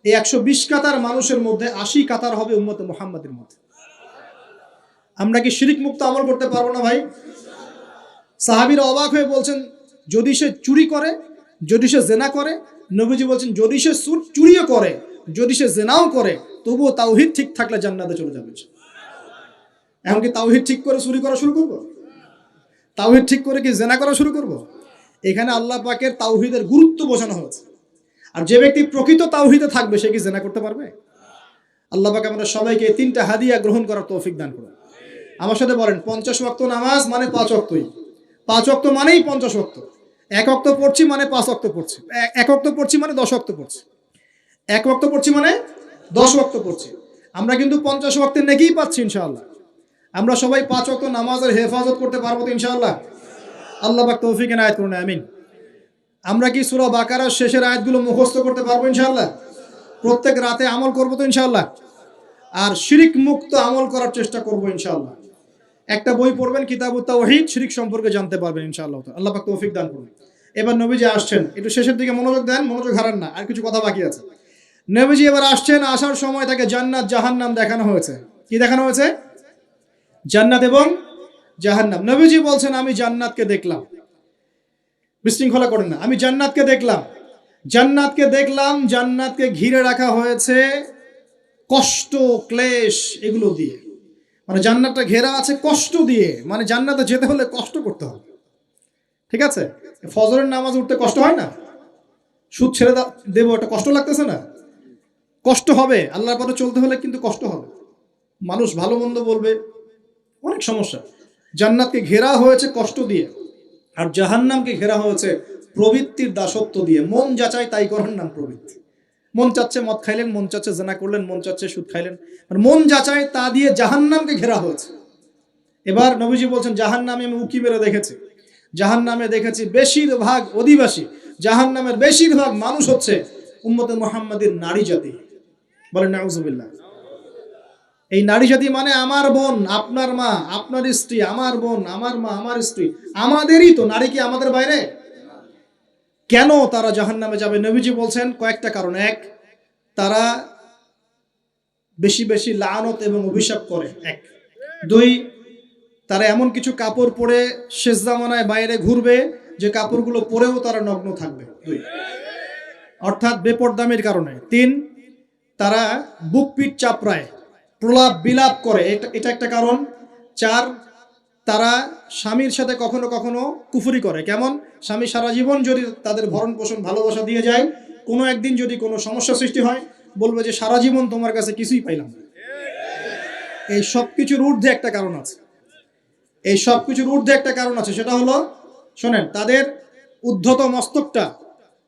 Speaker 1: এই 120 কাতার মানুষের মধ্যে 80 কাতার হবে উম্মতে মুহাম্মাদের মধ্যে। আমরা কি শিরক মুক্ত আমল করতে পারবো না ভাই? সাহাবীরা অবাক হয়ে বলছেন, যদি সে চুরি করে, যদি সে জেনা করে, নবীজি বলছেন যদি সে চুরিও করে, যদি সে জেনাও করে, তবুও তাওহীদ ঠিক থাকলে জান্নাতে চলে যাবে। এখন কি তাওহীদ ঠিক করে চুরি করা শুরু করব? তাওহীদ ঠিক করে কি জেনা করা শুরু করব? এখানে আল্লাহ পাকের তাওহীদের গুরুত্ব বোঝানো হয়েছে। আর যে ব্যক্তি প্রকৃত তাওহীদে থাকবে সে কি জেনা করতে পারবে? আল্লাহ পাক আমাদের সবাইকে 3টা হাদিয়া গ্রহণ করার তৌফিক দান করুন। আমার সাথে বলেন, 50 ওয়াক্ত নামাজ মানে 5 ওয়াক্তই। 5 ওয়াক্ত মানেই 50 ওয়াক্ত। 1 ওয়াক্ত পড়ছি মানে 5 ওয়াক্ত পড়ছি। 1 ওয়াক্ত পড়ছি মানে 10 ওয়াক্ত পড়ছি। 1 ওয়াক্ত পড়ছি মানে 10 ওয়াক্ত পড়ছি। আমরা কিন্তু 50 ওয়াক্তের নেকিই পাচ্ছি ইনশাআল্লাহ। আমরা সবাই 5 ওয়াক্ত নামাজের হেফাজত করতে পারবো তো ইনশাআল্লাহ? আল্লাহ পাক তৌফিক এনায়েত করুন, আমিন। আমরা কি সূরা বাকারার শেষের আয়াতগুলো মুখস্থ করতে পারবো ইনশাআল্লাহ? প্রত্যেক রাতে আমল করবো তো ইনশাআল্লাহ? আর শিরক মুক্ত আমল করার চেষ্টা করবো ইনশাআল্লাহ। একটা বই পড়বেন, কিতাবুত তাওহীদ, শিরক সম্পর্কে জানতে পারবেন ইনশাআল্লাহ। আল্লাহ পাক তৌফিক দান করুন। এবার নবীজি আসছেন, একটু শেষের দিকে মনোযোগ দেন, মনোযোগ হারান না, আর কিছু কথা বাকি আছে। নবীজি এবার আসছেন, আসার সময় তাকে জান্নাত জাহান্নাম দেখানো হয়েছে। কি দেখানো হয়েছে? জান্নাত এবং জাহান্নাম। নবীজি বলছেন, আমি জান্নাতকে দেখলাম। বিশৃঙ্খলা করেন না, আমি জান্নাতকে দেখলাম। জান্নাতকে দেখলাম, জান্নাতকে ঘিরে রাখা হয়েছে কষ্ট, ক্লেশ, এগুলো দিয়ে। মানে জান্নাতটা ঘেরা আছে কষ্ট দিয়ে, মানে জান্নাতে যেতে হলে কষ্ট করতে হবে। ঠিক আছে? ফজরের নামাজ উঠতে কষ্ট হয় না? সুদ ছেড়ে দেবো, এটা কষ্ট লাগতেছে না? কষ্ট হবে। আল্লাহর পথে চলতে হলে কিন্তু কষ্ট হবে। মানুষ ভালো মন্দ বলবে, অনেক সমস্যা। জান্নাতকে ঘেরা হয়েছে কষ্ট দিয়ে, আর জাহান্নামকে ঘেরা হয়েছে প্রবৃত্তির দাসত্ব দিয়ে। মন যাচাই তাই করার নাম প্রবৃত্তি। মন চাচ্ছে মদ খাইলেন, মন চাচ্ছে জেনা করলেন, মন চাচ্ছে সুদ খাইলেন, মন যাচাই তা দিয়ে জাহান্নামকে ঘেরা হয়েছে। এবার নবীজি বলছেন, জাহান্নামে আমি উকি মেরে দেখেছি, জাহান্নামে দেখেছি বেশিরভাগ অধিবাসী, জাহান্নামের বেশিরভাগ মানুষ হচ্ছে উম্মতে মুহাম্মাদের নারী জাতি। বলেন নাউজুবিল্লাহ। এই নারী জাতি মানে আমার বোন, আপনার মা, আপনার স্ত্রী, আমার বোন, আমার মা, আমার স্ত্রী, আমাদেরই তো। নারী কি আমাদের বাইরে? কেন তারা জাহান্নামে যাবে? নবীজি বলছেন কয়েকটা কারণ। 1, তারা বেশি বেশি লানত এবং অভিশাপ করে। 1, 2, তারা এমন কিছু কাপড় পরে শেষ জামানায় বাইরে ঘুরবে যে কাপড়গুলো পরেও তারা নগ্ন থাকবে। 2, অর্থাৎ বেপরদামির কারণে। 3, তারা বুক পিঠ চাপড়ায়, প্রলাপ বিলাপ করে, এটা একটা কারণ। 4, তারা স্বামীর সাথে কখনো কখনো কুফরি করে। কেমন? স্বামী সারা জীবন যদি তাদের ভরণ পোষণ ভালোবাসা দিয়ে যায়, কোনো একদিন যদি কোনো সমস্যা সৃষ্টি হয়, বলবে যে সারা জীবন তোমার কাছে কিছুই পাইলাম না। এই সব কিছুর ঊর্ধ্বে একটা কারণ আছে। এই সব কিছুর ঊর্ধ্বে একটা কারণ আছে, সেটা হলো, শোনেন, তাদের উদ্ধত মস্তকটা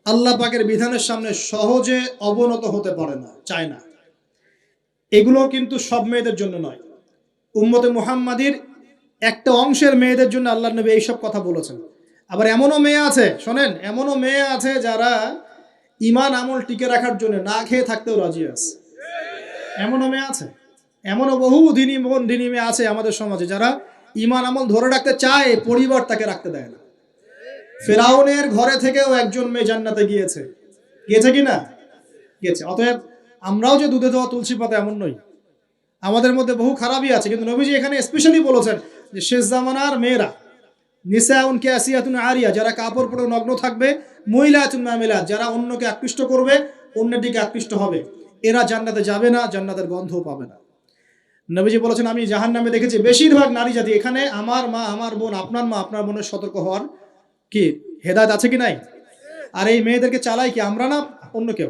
Speaker 1: আল্লাহ পাকের বিধানের সামনে সহজে অবনত হতে পারে না, চায় না। এগুলো কিন্তু সব মেয়েদের জন্য নয়। উম্মতে মুহাম্মাদির একটা অংশের মেয়েদের জন্য আল্লাহর নবী এইসব কথা বলেছেন। আবার এমনও মেয়ে আছে, শোনেন, এমনও মেয়ে আছে যারা ইমান আমল টিকে রাখার জন্য না খেয়ে থাকতেও রাজি আছে। এমনও মেয়ে আছে, এমনও বহু দিনী বোন দিনী মেয়ে আছে আমাদের সমাজে যারা ইমান আমল ধরে রাখতে চায়, পরিবার তাকে রাখতে দেয় না। ফেরাউনের ঘরে থেকেও একজন মেয়ে জান্নাতে গিয়েছে, গিয়েছে কি না? গিয়েছে। অতএব আমরাও যে দুধে দেওয়া তুলসী পাতা এমন নই, আমাদের মধ্যে বহু খারাপই আছে। কিন্তু নবীজি এখানে স্পেশালি বলেছেন যে শেষ জামানার মেয়েরা, নিসাউন কাসিয়াতুন আরিয়া, যারা কাপড় পরে নগ্ন থাকবে, মহিলাতুন মামিলাত, যারা অন্যকে আকৃষ্ট করবে, অন্যের দিকে আকৃষ্ট হবে, এরা জান্নাতে যাবে না, জান্নাতের গন্ধও পাবে না। নবীজি বলেছেন আমি জাহান্নামে দেখেছি বেশিরভাগ নারী জাতি। এখানে আমার মা, আমার বোন, আপনার মা, আপনার বোনের সতর্ক হওয়ার কি হেদায়েত আছে কি নাই? আর এই মেয়েদেরকে চালাই কি আমরা না অন্য কেউ?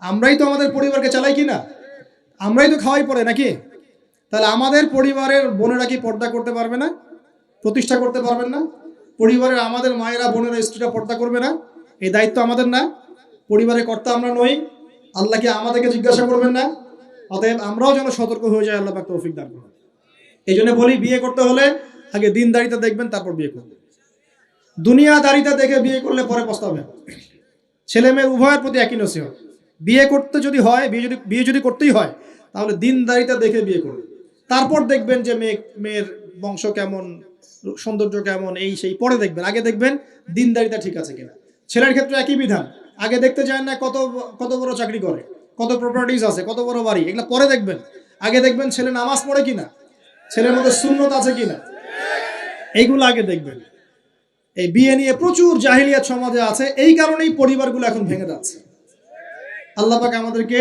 Speaker 1: আমরাই তো আমাদের পরিবারকে চালাই কি না? আমরাই তো খাওয়াই পড়ে নাকি? তাহলে আমাদের পরিবারের বোনেরা কি পর্দা করতে পারবে না? প্রতিষ্ঠা করতে পারবেন না? পরিবারের আমাদের মায়েরা, বোনেরা, স্ত্রীরা পর্দা করবে না? এই দায়িত্ব আমাদের না? পরিবারের কর্তা আমরা নই? আল্লাহকে আমাদেরকে জিজ্ঞাসা করবেন না? অতএব আমরাও যেন সতর্ক হয়ে যাই, আল্লাহ পাক তৌফিক দান করুন। এই জন্য বলি, বিয়ে করতে হলে আগে দিনদারিতা দেখবেন, তারপর বিয়ে করবেন। দুনিয়াদারিতা দেখে বিয়ে করলে পরে পস্তাবেন। ছেলে মেয়ের উভয়ের প্রতি একই নসিহত, বিয়ে করতে যদি হয়, বিয়ে যদি করতেই হয়, তাহলে দিনদারিতা দেখে বিয়ে করুন। তারপর দেখবেন যে মেয়ের বংশ কেমন, সৌন্দর্য কেমন, এই সেই পরে দেখবেন। আগে দেখবেন দিনদারিতা ঠিক আছে কিনা। ছেলের ক্ষেত্রে একই বিধান, আগে দেখতে চান না কত বড় চাকরি করে, কত প্রপার্টিজ আছে, কত বড় বাড়ি, এগুলো পরে দেখবেন। আগে দেখবেন ছেলে নামাজ পড়ে কিনা, ছেলের মধ্যে সুন্নত আছে কিনা, এইগুলো আগে দেখবেন। এই বিয়ে নিয়ে প্রচুর জাহিলিয়াত সমাজে আছে, এই কারণেই পরিবারগুলো এখন ভেঙে যাচ্ছে। আল্লাহ পাক আমাদেরকে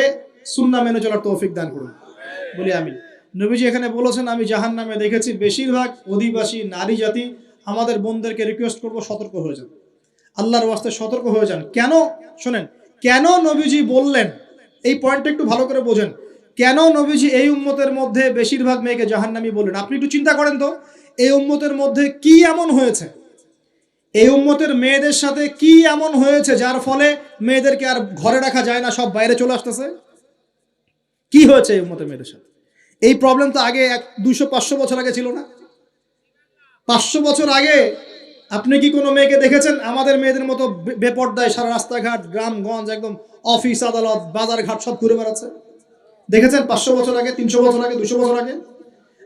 Speaker 1: সুন্নাহ মেনে চলার তৌফিক দান করুন, বলি আমিন। নবীজি এখানে বলেছেন আমি জাহান্নামে দেখেছি বেশিরভাগ অধিবাসী নারী জাতি। আমাদের বোনদেরকে রিকোয়েস্ট করব, সতর্ক হয়ে যান, আল্লাহর ওয়াস্তে সতর্ক হয়ে যান। কেন শোনেন, কেন নবীজি বললেন, এই পয়েন্টটা একটু ভালো করে বোঝেন। কেন নবীজি এই উম্মতের মধ্যে বেশিরভাগ মেয়েকে জাহান্নামী বললেন? আপনি একটু চিন্তা করেন তো, এই উম্মতের মধ্যে কি এমন হয়েছে, এই উম্মতের মেয়েদের সাথে কি এমন হয়েছে যার ফলে মেয়েদেরকে আর ঘরে রাখা যায় না, সব বাইরে চলে আসতেছে? কি হয়েছে এই উম্মতের মেয়েদের সাথে? এই প্রবলেম তো আগে 200-500 বছর আগে ছিল না। 500 বছর আগে আপনি কি কোনো মেয়েকে দেখেছেন আমাদের মেয়েদের মতো বেপর্দায় সারা রাস্তাঘাট, গ্রামগঞ্জ, একদম অফিস আদালত বাজার ঘাট সব ঘুরে বেড়াচ্ছে? দেখেছেন 500 বছর আগে, 300 বছর আগে, 200 বছর আগে?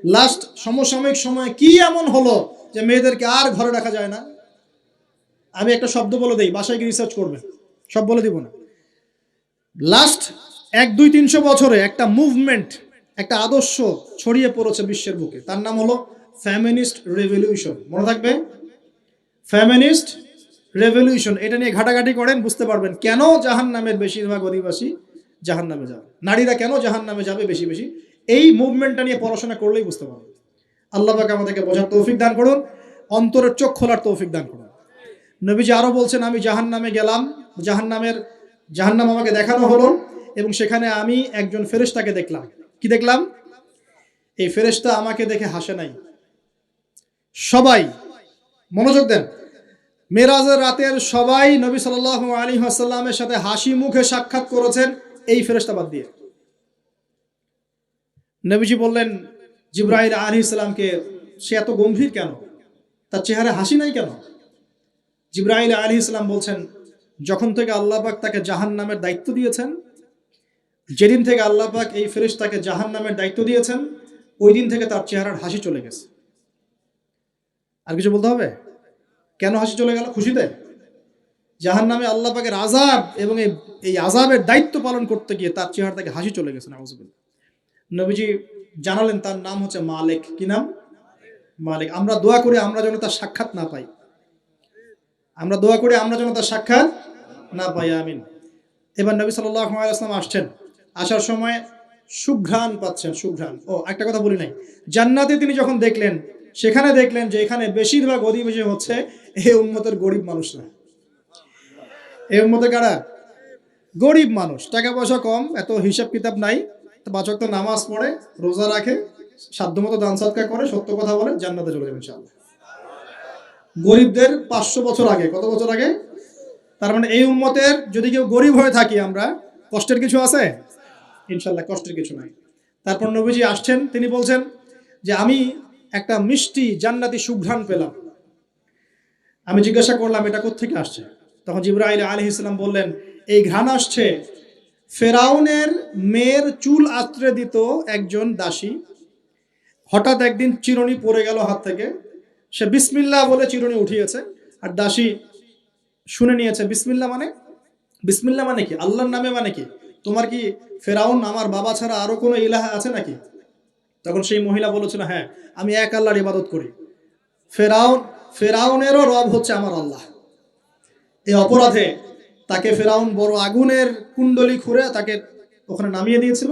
Speaker 1: লাস্ট সমসাময়িক সময়ে কি এমন হলো যে মেয়েদেরকে আর ঘরে রাখা যায় না? আমি একটা শব্দ বলে দেই, বাসায় গিয়ে রিসার্চ করবেন, সব বলে দিব না। লাস্ট 100-200-300 বছরে একটা মুভমেন্ট, একটা আদর্শ ছড়িয়ে পড়েছে বিশ্বের বুকে, তার নাম হলো ফেমিনিস্ট রেভলিউশন। মনে থাকবে, ফেমিনিস্ট রেভলিউশন। এটা নিয়ে ঘাটাঘাটি করেন, বুঝতে পারবেন কেন জাহান্নামের বেশিরভাগ অধিবাসী জাহান্নামে যাবে, নারীরা কেন জাহান্নামে যাবে বেশি বেশি। এই মুভমেন্টটা নিয়ে পড়াশোনা করলেই বুঝতে পারবেন। আল্লাহ পাক আমাদেরকে বোঝার তৌফিক দান করুন, অন্তরের চোখ খোলার তৌফিক দান করুন। নবীজি আরো বলছেন আমি জাহান্নামে গেলাম, জাহান্নাম আমাকে দেখানো হলো, এবং সেখানে আমি একজন ফেরেশতাকে দেখলাম। কি দেখলাম? এই ফেরেশতা আমাকে দেখে হাসে নাই। সবাই মনোযোগ দেন, মেরাজের রাতের সবাই নবী সাল্লাল্লাহু আলাইহি ওয়াসাল্লামের সাথে হাসি মুখে সাক্ষাৎ করেছেন, এই ফেরেশতা বাদ দিয়ে। নবীজি বললেন জিবরাইল আলাইহিস সালামকে, সে এত গম্ভীর কেন, তার চেহারায় হাসি নাই কেন? জিবরাইল আলাইহিস সালাম বলছেন যখন থেকে আল্লাহ পাক তাকে জাহান্নামের দায়িত্ব দিয়েছেন, যেদিন থেকে আল্লাহ পাক এই ফেরেশতাকে জাহান্নামের দায়িত্ব দিয়েছেন, ওই দিন থেকে তার চেহারার হাসি চলে গেছে। আর কিছু বলতে হবে? কেন হাসি চলে গেল? খুশিতে? জাহান্নামে আল্লাহ পাকের আযাব এবং এই আযাবের দায়িত্ব পালন করতে গিয়ে তার চেহারা থেকে হাসি চলে গেছে। নাউযুবিল্লাহ। নবীজি জানালেন তার নাম হচ্ছে মালিক। কি নাম? মালিক। আমরা দোয়া করি আমরা যেন তার সাক্ষাৎ না পাই, আমরা দোয়া করি আমরা যেন তার সাক্ষাৎ না পাই, আমিন। এবার নবী সাল্লাল্লাহু আলাইহি ওয়াসাল্লাম আসছেন, আসার সময় সুঘ্রাণ পাচ্ছেন, সুঘ্রাণ। ও একটা কথা বলি নাই, জান্নাতে তিনি যখন দেখলেন, সেখানে দেখলেন যে এখানে বেশিরভাগ অধিবাসী হচ্ছে এই উম্মতের গরিব মানুষরা। এই উম্মতে কারা? গরিব মানুষ, টাকা পয়সা কম, এত হিসাব কিতাব নাই, তো 5 ওয়াক্ত নামাজ পড়ে, রোজা রাখে, সাধ্যমতো দান সদকা করে, সত্য কথা বলে, জান্নাতে চলে যাবে ইনশাআল্লাহ। গরিবদের 500 বছর আগে, কত বছর আগে? তার মানে এই উম্মতের যদি কেউ গরিব হয়ে থাকি আমরা, কষ্টের কিছু আছে? ইনশাআল্লাহ কষ্টের কিছু নাই। তারপর নবীজি আসছেন, তিনি বলছেন যে আমি একটা মিষ্টি জান্নাতি সুঘ্রাণ পেলাম। আমি জিজ্ঞাসা করলাম এটা কোত্থেকে আসছে? তখন জিবরাইল আলাইহিস সালাম বললেন, এই ঘ্রাণ আসছে ফেরাউনের মেয়ের চুল আঁচড়ে দিত একজন দাসী। হঠাৎ একদিন চিরুনি পড়ে গেল হাত থেকে, সে বিসমিল্লাহ বলে চিরুনি উঠিয়েছে, আর দাসী শুনে নিয়েছে বিসমিল্লাহ মানে, বিসমিল্লাহ মানে কি, আল্লাহর নামে মানে কি, তোমার কি ফেরাউন আমার বাবা ছাড়া আরো কোনো ইলাহা আছে নাকি? তখন সেই মহিলা বলেছিল, হ্যাঁ আমি এক আল্লাহর ইবাদত করি, ফেরাউনেরও রব হচ্ছে আমার আল্লাহ। এই অপরাধে তাকে ফেরাউন বড় আগুনের কুণ্ডলি খুঁড়ে তাকে ওখানে নামিয়ে দিয়েছিল,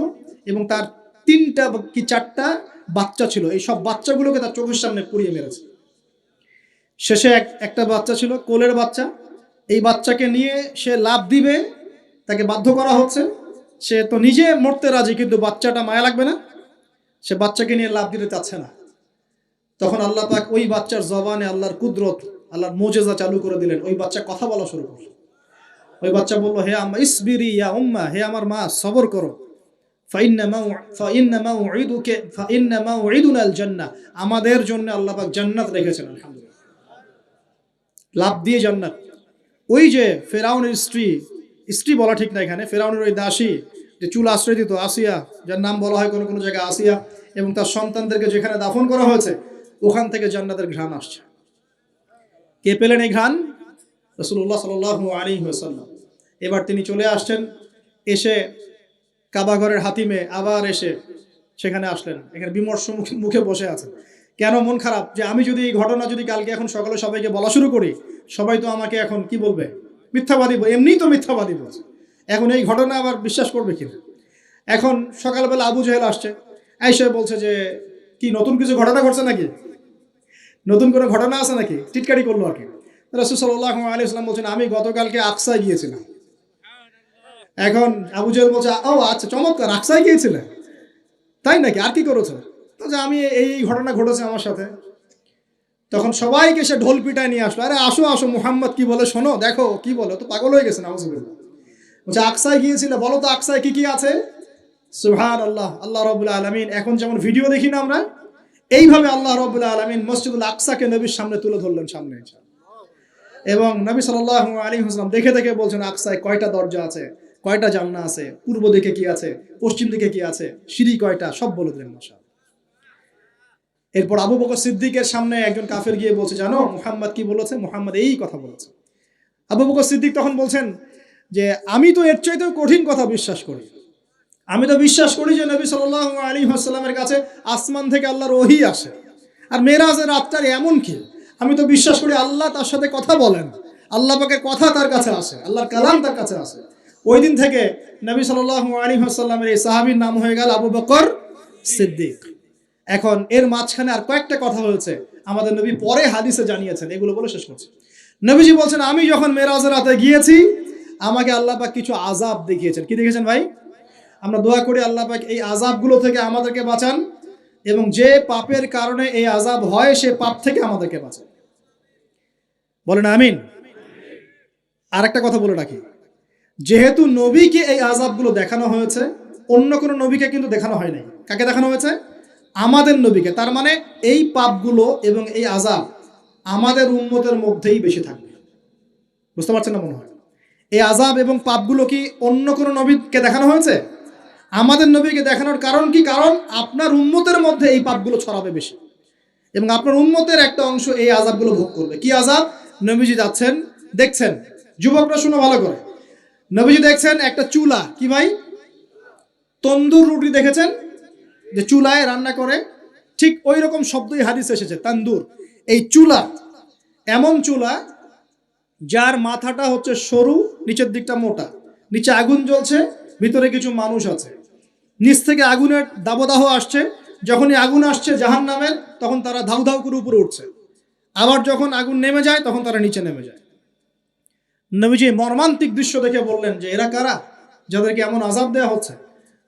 Speaker 1: এবং তার 3টা কি 4টা বাচ্চা ছিল, এই সব বাচ্চাগুলোকে তার চোখের সামনে পুড়িয়ে মেরেছে। শেষে একটা বাচ্চা ছিল কোলের বাচ্চা, এই বাচ্চাকে নিয়ে সে লাফ দিবে, তাকে বাধ্য করা হচ্ছে, সে তো নিজে মরতে রাজি, কিন্তু বাচ্চাটা মায়া লাগবে না, সে বাচ্চাকে নিয়ে লাফ দিতে চাচ্ছে না। তখন আল্লাহ পাক ওই বাচ্চার জবানে আল্লাহর কুদরত, আল্লাহর মুজিজা চালু করে দিলেন। ওই বাচ্চা কথা বলা শুরু করল। ওই বাচ্চা বলল, হে আম্মা ইসবিরি ইয়া উম্মা, হে আমার মা সবর করো, ফাইন্না মাউইদুনাল জান্নাহ, আমাদের জন্য আল্লাহ পাক জান্নাত রেখেছেন। আলহামদুলিল্লাহ, লাভ দিয়ে জান্নাত। ওই যে ফেরাউনের স্ত্রী বলা ঠিক না এখানে, ফেরাউনের ওই দাসী যে চুল আশ্রয় দিত, আসিয়া, যার নাম বলা হয় কোনো কোনো জায়গায় আসিয়া, এবং তার সন্তানদেরকে যেখানে দাফন করা হয়েছে ওখান থেকে জান্নাতের ঘ্রাণ আসছে। কে পেলেন এই ঘ্রাণ? রাসূলুল্লাহ সাল্লাল্লাহু আলাইহি ওয়াসাল্লাম। এবার তিনি চলে আসছেন, এসে কাবা ঘরের হাতিমে আবার এসে সেখানে আসলেন, এখানে বিমর্ষ মুখে বসে আছেন। কেন মন খারাপ? যে আমি যদি এই ঘটনা যদি কালকে এখন সকালে সবাইকে বলা শুরু করি, সবাই তো আমাকে এখন কি বলবে, মিথ্যাবাদী, এমনিই তো মিথ্যাবাদী বলছে, এখন এই ঘটনা আবার বিশ্বাস করবে কিনা। এখন সকালবেলা আবু জেহেল আসছে, আইসা বলছে যে কি নতুন কিছু ঘটনা ঘটছে নাকি, নতুন কোনো ঘটনা আছে নাকি, টিটকারি করলো আর কি। রাসূল সাল্লাল্লাহু আলাইহি ওয়াসাল্লাম বলছেন, আমি গতকালকে আকসায় গিয়েছিলাম। এখন আবু জেহেল বলছে, ও আচ্ছা চমৎকার, আকসায় গিয়েছিলেন, তাই নাকি, আর কি করেছো? তো যে আমি এই ঘটনা ঘটেছে আমার সাথে। তখন সবাইকে সে ঢোল পিটায় নিয়ে আসলো, আরে আসো আসো, মুহাম্মদ কি বলে শোনো, দেখো কি বলে, তো পাগল হয়ে গেছে। নাউজুবিল্লাহ। বলছে আকসায় গিয়েছিলে, বলো তো আকসায় কি কি আছে। সুবহানাল্লাহ, আল্লাহ রাব্বুল আলামিন, এখন যেমন ভিডিও দেখি না আমরা, এইভাবে আল্লাহ রাব্বুল আলামিন মসজিদুল আকসাকে নবীর সামনে তুলে ধরলেন সামনে, এবং নবী সাল্লাল্লাহু আলাইহি ওয়াসাল্লাম দেখে দেখে বলছেন আকসায় কয়টা দরজা আছে, কয়টা জান্নাত আছে, পূর্ব দিকে কি আছে, পশ্চিম দিকে কি আছে, সিঁড়ি কয়টা, সব বলে দিলেন। মাশাআল্লাহ। এরপর আবু বকর সিদ্দিকের সামনে একজন কাফের গিয়ে বলছে, জানো মুহাম্মদ কি বলেছে, মুহাম্মদ এই কথা বলেছে। আবু বকর সিদ্দিক তখন বলছেন যে আমি তো এর চাইতেও কঠিন কথা বিশ্বাস করি, আমি তো বিশ্বাস করি যে নবী সাল্লাল্লাহু আলাইহি ওয়াসাল্লামের কাছে আসমান থেকে আল্লাহর ওহী আসে, আর মেরাজের রাতটা এমন কি, আমি তো বিশ্বাস করি আল্লাহ তার সাথে কথা বলেন, আল্লাহ পাকের কথা তার কাছে আসে, আল্লাহর কালাম তার কাছে আসে। ওই দিন থেকে নবী সাল্লাল্লাহু আলাইহি ওয়াসাল্লামের এই সাহাবীর নাম হয়ে গেল আবু বকর সিদ্দিক। এখন এর মাঝখানে আর কয়েকটা কথা হয়েছে, আমাদের নবী পরে হাদিসে জানিয়েছেন, এগুলো বলে শেষ করছি। নবীজি বলছেন, আমি যখন মেরাজের রাতে গিয়েছি, আমাকে আল্লাহ পাক কিছু আযাব দেখিয়েছেন। কি দেখেছেন ভাই? আমরা দোয়া করি আল্লাহ পাক এই আযাবগুলো থেকে আমাদেরকে বাঁচান, এবং যে পাপের কারণে এই আযাব হয় সে পাপ থেকে আমাদেরকে বাঁচান। বলেন আমিন। আর একটা কথা বলে রাখি, যেহেতু নবীকে এই আযাবগুলো দেখানো হয়েছে, অন্য কোনো নবীকে কিন্তু দেখানো হয় নাই। কাকে দেখানো হয়েছে? আমাদের নবীকে। তার মানে এই পাপগুলো এবং এই আযাব আমাদের উম্মতের মধ্যেই বেশি থাকবে। বুঝতে পারছেন না মনে হয়? এই আযাব এবং পাপগুলো কি অন্য কোনো নবীকে দেখানো হয়েছে? আমাদের নবীকে দেখানোর কারণ কি? কারণ আপনার উম্মতের মধ্যে এই পাপগুলো ছড়াবে বেশি, এবং আপনার উম্মতের একটা অংশ এই আযাবগুলো ভোগ করবে। কি আযাব? নবীজি যাচ্ছেন, দেখছেন, যুবকরা শুনো ভালো করে, নবীজি দেখছেন একটা চুলা, কি ভাই, তন্দুর রুটি দেখেছেন যে চুলায় রান্না করে, ঠিক ওই রকম শব্দই হাদিসে এসেছে, তান্দুর। এই চুলা এমন চুলা যার মাথাটা হচ্ছে সরু, নিচের দিকটা মোটা, নিচে আগুন জ্বলছে, ভিতরে কিছু মানুষ আছে, নিচ থেকে আগুনের দাবদাহ আসছে, যখনই আগুন আসছে জাহান্নামের, তখন তারা ধাউ ধাউ করে উপরে উঠছে, আবার যখন আগুন নেমে যায় তখন তারা নিচে নেমে যায়। নবীজি মর্মান্তিক দৃশ্য দেখে বললেন যে এরা কারা, যাদেরকে এমন আযাব দেওয়া হচ্ছে?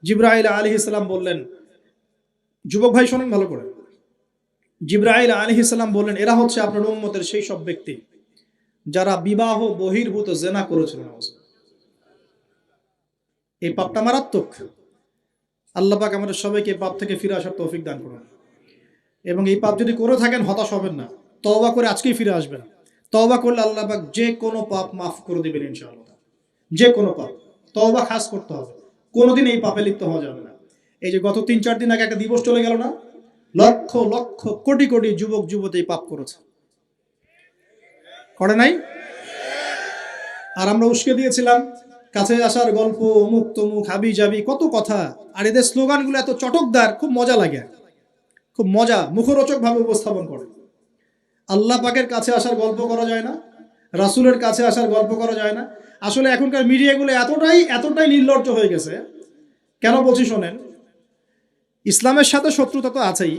Speaker 1: জিবরাইল আলাইহিস সালাম বললেন, যুবক ভাই শোনেন ভালো করে, জিবরাইল আলাইহিস সালাম বললেন, এরা হচ্ছে আপনার উম্মতের সেই সব ব্যক্তি যারা বিবাহ বহির্ভূত জিনা করেছিল। এই পাপটা মারাত্মক। আল্লাহ পাক আমাদের সবাইকে পাপ থেকে ফিরে আসার তৌফিক দান করুন। এবং এই পাপ যদি করে থাকেন হতাশ হবেন না, তওবা করে আজকেই ফিরে আসবেন। তওবা করলে আল্লাহ পাক যে কোনো পাপ মাফ করে দেবেন ইনশাআল্লাহ। যে কোনো পাপ, তওবা খাস করতে হবে, কোনোদিন এই পাপে লিপ্ত হওয়া যাবে না। এই যে গত 3-4 দিন আগে একটা দিবস চলে গেল না, লক্ষ লক্ষ কোটি কোটি যুবক যুবতী পাপ করেছে, করে নাই? আর আমরা উস্কে দিয়েছিলাম কাছে আসার গল্প, অমুক তমুক, হাবি জাবি, কত কথা। আর এদের স্লোগানগুলো এত চটকদার, খুব মজা লাগে, খুব মজা, মুখরোচক ভাবে উপস্থাপন করে। আল্লাহ পাকের কাছে আসার গল্প করা যায় না, রাসূলের কাছে আসার গল্প করা যায় না। আসলে এখনকার মিডিয়াগুলো এতটাই নির্লজ্জ হয়ে গেছে। কেন বলছি শোনেন, ইসলামের সাথে শত্রুতা তো আছেই,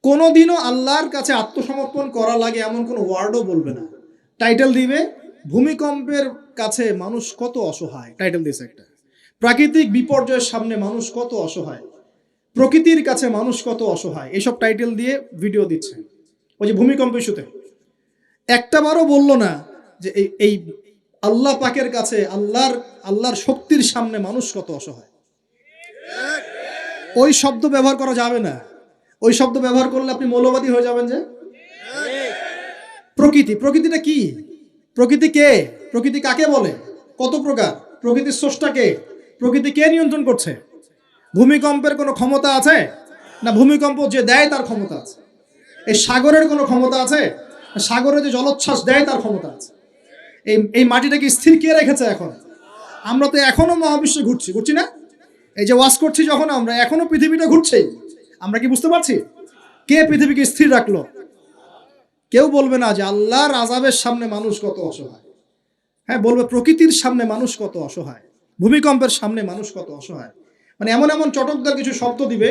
Speaker 1: কোনোদিনও আল্লাহর কাছে আত্মসমর্পণ করা লাগে এমন কোনো ওয়ার্ডও বলবে না। টাইটেল দিবে ভূমিকম্পের কাছে মানুষ কত অসহায়, টাইটেল দিয়েছে একটা। প্রাকৃতিক বিপর্যয়ের সামনে মানুষ কত অসহায়, প্রকৃতির কাছে মানুষ কত অসহায়, এসব টাইটেল দিয়ে ভিডিও দিচ্ছে। ওই যে ভূমিকম্প ইস্যুতে একটাবারও বললো না যে এই আল্লাহ পাকের কাছে, আল্লাহর শক্তির সামনে মানুষ কত অসহায়। ওই শব্দ ব্যবহার করা যাবে না। ওই শব্দ ব্যবহার করলে আপনি মৌলবাদী হয়ে যাবেন। যে প্রকৃতিটা কি? প্রকৃতি কে? প্রকৃতি কাকে বলে? কত প্রকার? প্রকৃতির স্রষ্টা কে? প্রকৃতি কে নিয়ন্ত্রণ করছে? ভূমিকম্পের কোনো ক্ষমতা আছে না? ভূমিকম্প যে দেয় তার ক্ষমতা আছে। এই সাগরের কোনো ক্ষমতা আছে? সাগরে যে জলোচ্ছ্বাস দেয় তার ক্ষমতা আছে। এই মাটিটাকে স্থির কে রেখেছে? এখন আমরা তো এখনো মহাবিশ্বে ঘুরছি না? এই যে ওয়াজ করছি যখন আমরা, এখনো পৃথিবীটা ঘুরছেই। আমরা কি বুঝতে পারছি কে পৃথিবীকে স্থির রাখলো? কেউ বলবে না যে আল্লাহর আযাবের সামনে মানুষ কত অসহায়। হ্যাঁ, বলবে প্রকৃতির সামনে মানুষ কত অসহায়, ভূমিকম্পের সামনে মানুষ কত অসহায়। মানে এমন এমন চটকদার কিছু শব্দ দিবে,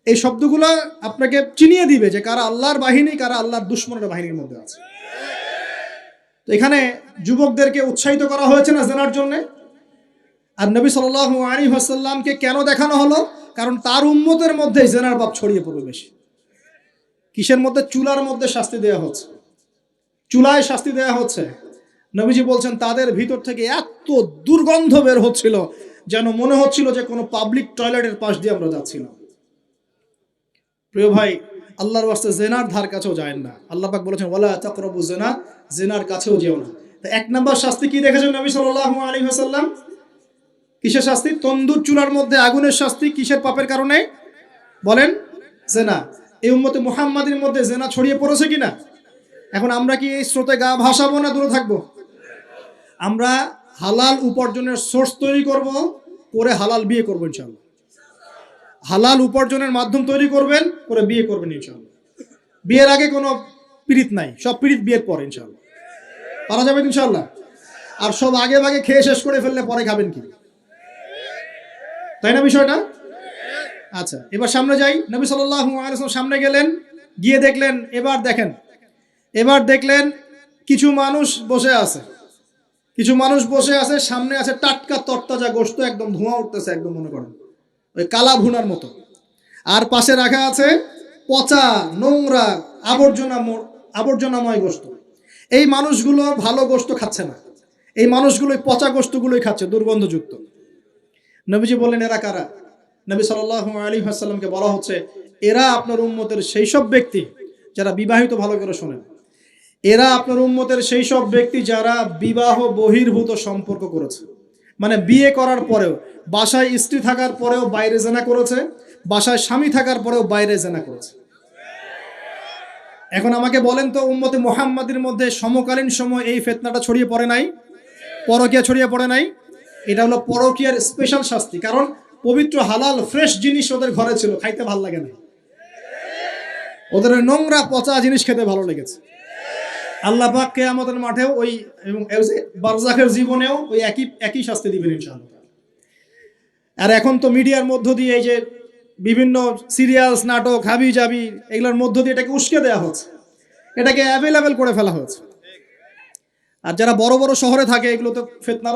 Speaker 1: এই শব্দগুলো আপনাকে চিনিয়ে দিবে যে কারা আল্লাহর বাহিনী, কারা আল্লাহর দুশমনের বাহিনীর মধ্যে আছে। তো এখানে যুবকদেরকে উৎসাহিত করা হয়েছে না জেনার জন্য। আর নবী সাল্লাল্লাহু আলাইহি ওয়াসাল্লামকে কেন দেখানো হলো? কারণ তার উম্মতের মধ্যে জেনার পাপ ছড়িয়ে পড়বে বেশি। কিসের মধ্যে? চুলার মধ্যে শাস্তি দেওয়া হচ্ছে, চুলায় শাস্তি দেওয়া হচ্ছে। নবীজি বলছেন তাদের ভিতর থেকে এত দুর্গন্ধ বের হচ্ছিল যেন মনে হচ্ছিল যে কোনো পাবলিক টয়লেটের পাশ দিয়ে আমরা যাচ্ছিলাম। প্রিয় ভাই, আল্লাহর ওয়াস্তে জেনার ধার কাছেও যায় না। আল্লাহ পাক বলেছেন ওয়ালা তাকরাবু জিনা, জেনার কাছেও যেও না। তো এক নাম্বার শাস্তি কি দেখেছেন নবী সাল্লাল্লাহু আলাইহি ওয়াসাল্লাম? কিসের শাস্তি? তন্দুর চুলার মধ্যে আগুনের শাস্তি। কিসের পাপের কারণে? বলেন, জেনা। এই উম্মতে মুহাম্মাদের মধ্যে জেনা ছড়িয়ে পড়েছে কিনা? এখন আমরা কি এই স্রোতে গা ভাসাবো না দূরে থাকবো? আমরা হালাল উপার্জনের সোর্স তৈরি করব, করে হালাল বিয়ে করবো ইনশাআল্লাহ। হালাল উপার্জনের মাধ্যম তৈরি করবেন, করে বিয়ে করবেন ইনশাআল্লাহ। বিয়ের আগে কোনো পীড়িত নাই, সব পীড়িত বিয়ের পরে ইনশাআল্লাহ পারা যাবে ইনশাআল্লাহ। আর সব আগে ভাগে খেয়ে শেষ করে ফেললে পরে খাবেন কি? তাই না বিষয়টা? আচ্ছা, এবার সামনে যাই। নবী সাল্লাল্লাহু আলাইহি ওয়াসাল্লাম সামনে গেলেন, গিয়ে দেখলেন, এবার দেখলেন কিছু মানুষ বসে আছে, সামনে আছে টাটকা তরতাজা গোশত, একদম ধোঁয়া উঠতেছে, একদম মনে করেন ওই কালা ভুনার মতো। আর পাশে রাখা আছে পচা, নোংরা, আবর্জনাময় গোশত। এই মানুষগুলো ভালো গোশত খাচ্ছে না, এই মানুষগুলো পচা গোশতগুলোই খাচ্ছে, দুর্গন্ধযুক্ত। নবীজি বললেন এরা কারা? নবী সাল্লাল্লাহু আলাইহি ওয়াসাল্লামকে বলা হচ্ছে এরা আপনার উম্মতের সেই সব ব্যক্তি যারা বিবাহিত, ভালো করে শোনেন, এরা আপনার উম্মতের সেই সব ব্যক্তি যারা বিবাহ বহির্ভূত সম্পর্ক করেছে। মানে বিয়ে করার পরেও, বাসায় স্ত্রী থাকার পরেও বাইরে জেনা করেছে, বাসায় স্বামী থাকার পরেও বাইরে জেনা করেছে। এখন আমাকে বলেন তো, উম্মতে মুহাম্মাদের মধ্যে সমকালীন সময় এই ফিতনাটা ছড়িয়ে পড়ে নাই? পরকীয়া ছড়িয়ে পড়ে নাই? এটা হলো পরকীয়ার স্পেশাল শাস্তি। কারণ পবিত্র হালাল ফ্রেশ জিনিস ওদের ঘরে ছিল, খাইতে ভালো লাগে না, ওদের নোংরা পচা জিনিস খেতে ভালো লেগেছে। আল্লাহ পাক কিয়ামতের মাঠেও ওই, এবং বারজাখের জীবনেও ওই একই শাস্তি দিবেন ইনশাআল্লাহ। আর এখন তো মিডিয়ার মধ্য দিয়ে এই যে বিভিন্ন সিরিয়ালস, নাটক, হাবি জাবি, এগুলোর মধ্য দিয়ে এটাকে উস্কে দেওয়া হচ্ছে, এটাকে অ্যাভেলেবেল করে ফেলা হয়েছে। আর যারা বড় বড় শহরে থাকে এগুলো তো ফিতনা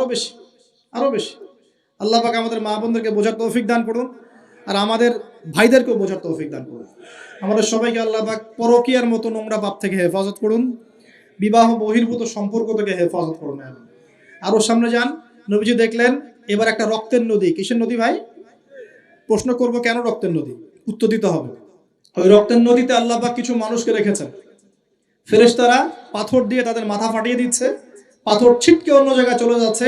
Speaker 1: আরো বেশি। আল্লাহ পাক আমাদের মা বোনদেরকে বোঝার তৌফিক দান করুন, আর আমাদের ভাইদেরকেও বোঝার তৌফিক দান করুন। আমাদের সবাইকে আল্লাহ পাক পরকীয়ার মতো নোংরা পাপ থেকে হেফাজত করুন, বিবাহ বহির্ভূত সম্পর্ক থেকে হেফাজত করুন। আরো সামনে যান, নবীজি দেখলেন এবার একটা রক্তের নদী। কিসের নদী ভাই? প্রশ্ন করব কেন রক্তের নদী? উত্তর দিতে হবে। ওই রক্তের নদীতে আল্লাহ পাক কিছু মানুষকে রেখেছেন, ফেরেশতারা পাথর দিয়ে তাদের মাথা ফাটিয়ে দিচ্ছে, পাথর ছিটকে অন্য জায়গায় চলে যাচ্ছে,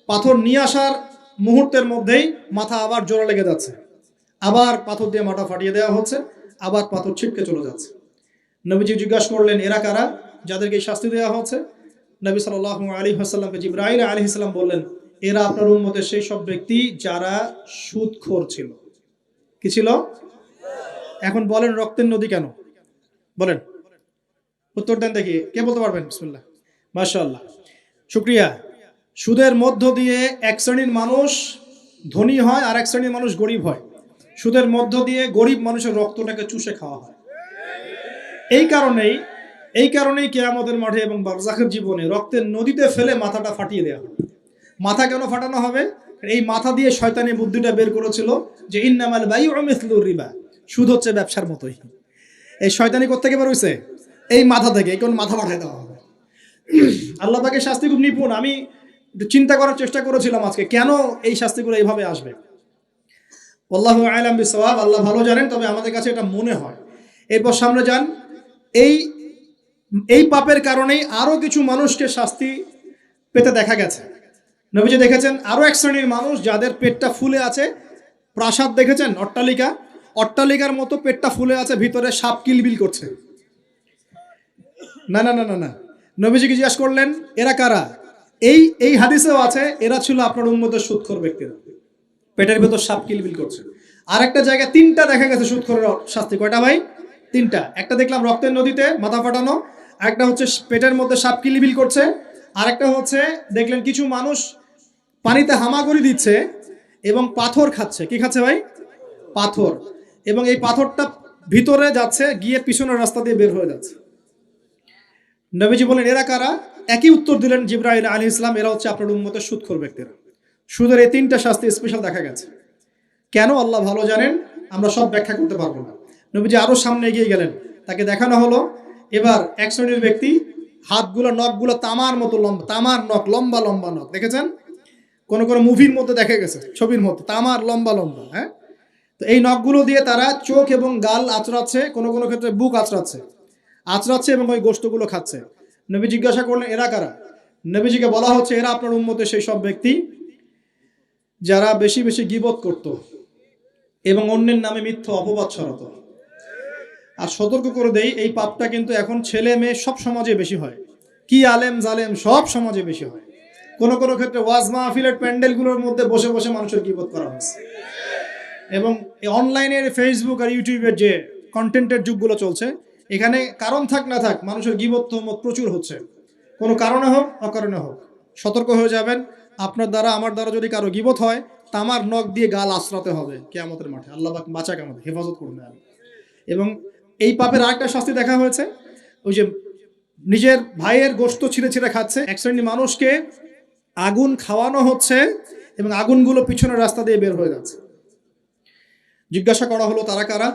Speaker 1: পাথর নিয়ে আসার মুহূর্তের মধ্যেই মাথা আবার জোড়া লেগে যাচ্ছে, আবার পাথর দিয়ে মাথা ফাটিয়ে দেওয়া হচ্ছে, আবার পাথর ছিটকে চলে যাচ্ছে। নবীজি জিজ্ঞাসা করলেন, এরা কারা যাদেরকে শাস্তি দেওয়া হচ্ছে? নবী সাল্লাল্লাহু আলাইহি ওয়াসাল্লামকে জিবরাইল আলাইহিস সালাম বললেন, এরা আপনার উম্মতের সেই সব ব্যক্তি যারা সুদখোর ছিল। কি ছিল? এখন বলেন রক্তের নদী কেন? বলেন, উত্তর দেন দেখি, কে বলতে পারবেন? বিসমিল্লাহ। মাশাআল্লাহ, শুকরিয়া। সুদের মধ্য দিয়ে এক শ্রেণীর মানুষ ধনী হয় আর এক শ্রেণীর মানুষ গরিব হয়। সুদের মধ্য দিয়ে গরিব মানুষের রক্তটাকে চুষে খাওয়া হয়। এই কারণেই কিয়ামতের মাঠে এবং বারজাখের জীবনে রক্তের নদীতে ফেলে মাথাটা ফাটিয়ে দেওয়া হবে। মাথা কেন ফাটানো হবে? এই মাথা দিয়ে শয়তানি বুদ্ধিটা বের করেছিল যে ইন্নামাল বাইউ মিসলুর রিবা, সুদ হচ্ছে ব্যবসার মতোই। এই শয়তানি কোত্থেকে বের হইছে? এই মাথা থেকে। এই কোন মাথা পাঠাই দেওয়া হবে। আল্লাহ পাকের শাস্তি খুব নিপুণ। আমি একটু চিন্তা করার চেষ্টা করেছিলাম আজকে কেন এই শাস্তিগুলো এইভাবে আসবে। আল্লাহু আ'লাম বিসওয়াব, আল্লাহ ভালো জানেন, তবে আমাদের কাছে এটা মনে হয়। এরপর সামনে যান। এই পাপের কারণেই আরো কিছু মানুষকে শাস্তি পেতে দেখা গেছে। নবীজি দেখেছেন আরো এক শ্রেণীর মানুষ যাদের পেটটা ফুলে আছে। প্রাসাদ দেখেছেন? অট্টালিকার মতো পেটটা ফুলে আছে, ভিতরে সাপ কিলবিল করছে। না না না না না, নবীজিকে জিজ্ঞাসা করলেন, এরা কারা? এই হাদিসেও আছে, এরা ছিল আপনার উম্মতের সুদখোর ব্যক্তিরা, পেটের ভেতর সাপ কিলবিল করছে। আর একটা জায়গায় তিনটা দেখা গেছে সুদখোরের শাস্তি। কয়টা ভাই? তিনটা। একটা দেখলাম রক্তের নদীতে মাথা ফাটানো, একটা হচ্ছে পেটের মধ্যে সাপ কিলবিল করছে, আর একটা হচ্ছে দেখলেন কিছু মানুষ পানিতে হামাগুড়ি দিচ্ছে এবং পাথর খাচ্ছে। কি খাচ্ছে ভাই? পাথর। এবং এই পাথরটা ভিতরে যাচ্ছে, গিয়ে পিছনের রাস্তা দিয়ে বের হয়ে যাচ্ছে। নবীজি বলেন, এরা কারা? একই উত্তর দিলেন জিবরাইল আলাইহিস সালাম, এরা হচ্ছে আপনার উম্মতের সুদখোর ব্যক্তিরা। সুদের এই তিনটা শাস্তি স্পেশাল দেখা গেছে। কেন আল্লাহ ভালো জানেন, আমরা সব ব্যাখ্যা করতে পারবো না। নবীজি আরো সামনে এগিয়ে গেলেন, তাকে দেখানো হলো এবার এক শ্রেণীর ব্যক্তি, হাতগুলো নখগুলো তামার মতো লম্বা, তামার নখ, লম্বা লম্বা নখ। দেখেছেন? কোন মুভির মধ্যে দেখা গেছে, ছবির মধ্যে তামার লম্বা লম্বা। হ্যাঁ, তো এই নখগুলো দিয়ে তারা চোখ এবং গাল আঁচড়াচ্ছে, কোনো ক্ষেত্রে বুক আঁচড়াচ্ছে এবং ওই গোশতগুলো খাচ্ছে। নবী জিজ্ঞাসা করলেন, এরা কারা? নবীজিকে বলা হচ্ছে, এরা আপনার উম্মতের সেই সব ব্যক্তি যারা বেশি বেশি গীবত করত এবং অন্যের নামে মিথ্যা অপবাদ ছড়াতো। আর সতর্ক করে দেই, এই পাপটা কিন্তু এখন ছেলে মেয়ে সব সমাজে বেশি হয়। কি আলেম জালেম সব সমাজে বেশি হয়। কোনো ক্ষেত্রে ওয়াজ মাহফিলের প্যান্ডেলগুলোর মধ্যে বসে বসে মানুষের গীবত করা হচ্ছে। এবং অনলাইনের ফেসবুক আর ইউটিউবের যে কন্টেন্টের যুগগুলো চলছে, এখানে কারণ থাক না থাক মানুষের গীবত তহমত প্রচুর হচ্ছে। কোনো কারণে হোক অকারণে হোক, সতর্ক হয়ে যাবেন। আপনার দ্বারা আমার দ্বারা যদি কারো গীবত হয়, তামার নখ দিয়ে গাল আশ্রাতে হবে কিয়ামতের মাঠে। আল্লাহ পাক বাঁচাক, আমাদের হেফাজত করুন। এবং এই পাপের আরেকটা শাস্তি দেখা হয়েছে, ওই যে নিজের ভাইয়ের গোশত ছিঁড়ে ছিঁড়ে খাচ্ছে। এক শ্রেণীর মানুষকে আগুন খাওয়ানো হচ্ছে এবং আগুনগুলো পিছনের রাস্তা দিয়ে বের হয়ে যাচ্ছে। জিজ্ঞাসা করা হলো, তারা কারা?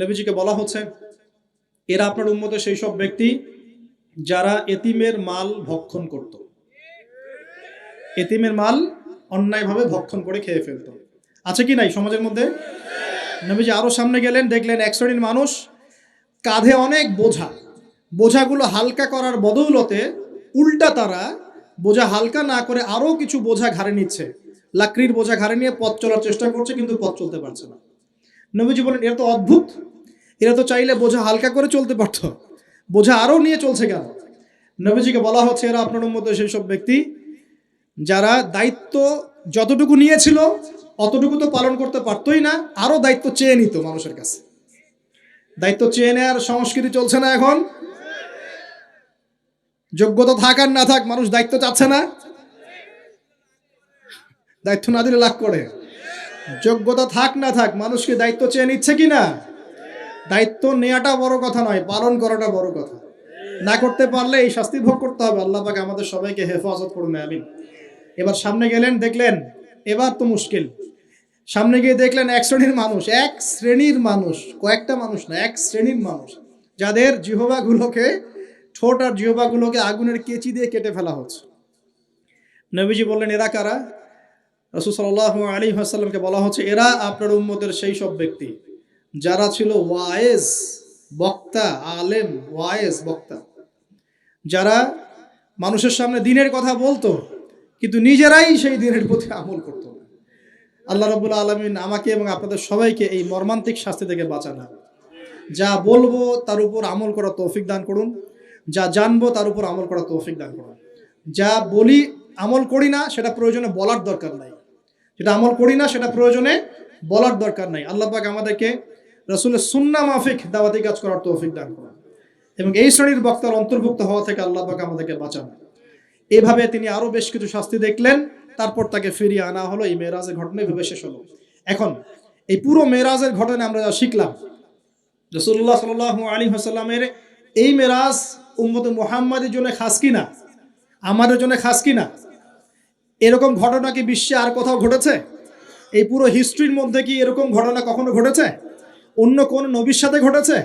Speaker 1: নবীজিকে বলা হচ্ছে, এরা আপনার উম্মতের সেই সব ব্যক্তি যারা এতিমের মাল ভক্ষণ করত। এতিমের মাল অন্যায়ভাবে ভক্ষণ করে খেয়ে ফেলত। আছে কি নাই সমাজের মধ্যে? নবীজি আরো সামনে গেলেন, দেখলেন এক শ্রেণীর মানুষ কাঁধে অনেক বোঝাগুলো হালকা করার বদৌলতে উল্টা তারা বোঝা হালকা না করে আরো কিছু বোঝা ঘাড়ে নিচ্ছে। লাকড়ির বোঝা ঘাড়ে নিয়ে পথ চলার চেষ্টা করছে, কিন্তু পথ চলতে পারছে না। নবীজি বলেন, এরা তো অদ্ভুত, এরা তো চাইলে বোঝা হালকা করে চলতে পারত, বোঝা আরো নিয়ে চলছে কেন? নবীজিকে বলা হচ্ছে, এরা আপনার মধ্যে সেই সব ব্যক্তি যারা দায়িত্ব যতটুকু নিয়েছিল অতটুকু তো পালন করতে পারতই না, আরো দায়িত্ব চেয়ে নিত মানুষের কাছে। দায়িত্ব চেয়ে নেওয়ার সংস্কৃতি চলছে না এখন। যোগ্যতা থাক আর না থাক, মানুষ দায়িত্ব চাচ্ছে না। দায়িত্ব না দিলে লাভ করে। যোগ্যতা থাক না থাক, মানুষকে দায়িত্ব চেয়ে নিচ্ছে কিনা। দায়িত্ব নেওয়াটা বড় কথা নয়, পালন করাটা বড় কথা। না করতে পারলে এই শাস্তি ভোগ করতে হবে। আল্লাহ পাক আমাদের সবাইকে হেফাজত করুন, আমিন। এবার সামনে গেলেন, দেখলেন এবার তো মুশকিল। সামনে গিয়ে দেখলেন এক শ্রেণীর মানুষ, কয়েকটা মানুষ না, এক শ্রেণীর মানুষ যাদের জিহ্বাগুলোকে, ঠোঁট আর জিহ্বাগুলোকে আগুনের কেচি দিয়ে কেটে ফেলা হচ্ছে। নবীজি বললেন, এরা কারা? রাসূল সাল্লাল্লাহু আলাইহি ওয়াসাল্লামকে বলা হচ্ছে, এরা আপনার উম্মতের সেই সব ব্যক্তি যারা ছিল ওয়ায়েজ বক্তা, আলেম ওয়ায়েজ বক্তা, যারা মানুষের সামনে দিনের কথা বলতো কিন্তু নিজেরাই সেই দিনের প্রতি আমল করতো না। আল্লাহ রাব্বুল আলামিন আমাকে এবং আপনাদের সবাইকে এই মর্মান্তিক শাস্তি থেকে বাঁচান। যা বলবো তার উপর আমল করার তৌফিক দান করুন, যা জানবো তার উপর আমল করার তৌফিক দান করুন। যা বলি আমল করি না সেটা প্রয়োজনে বলার দরকার নাই, যেটা আমল করি না সেটা প্রয়োজনে বলার দরকার নাই। আল্লাহ পাক আমাদেরকে রাসূলের সুন্নাহ মাফিক দাওয়াতি কাজ করার তৌফিক দান করুন এবং এই শ্রেণীর বক্তার অন্তর্ভুক্ত হওয়া থেকে আল্লাহ পাক আমাদেরকে বাঁচান। এভাবে তিনি আরো বেশ কিছু শাস্তি দেখলেন, তারপর তাকে ফিরিয়ে আনা হলো। এই মেরাজের ঘটনা এভাবে শেষ হলো। এখন এই পুরো মেরাজের ঘটনা আমরা যা শিখলাম, রাসূলুল্লাহ সাল্লাল্লাহু আলাইহি ওয়াসাল্লামের এই মেরাজ উম্মতে মুহাম্মাদের জন্য খাস কিনা, আমাদের জন্য খাস কিনা? এরকম ঘটনা কি বিশ্বে আর কোথাও ঘটেছে? এই পুরো হিস্ট্রির মধ্যে কি এরকম ঘটনা কখনো ঘটেছে? অন্য কোন নবীর সাথে ঘটেছে?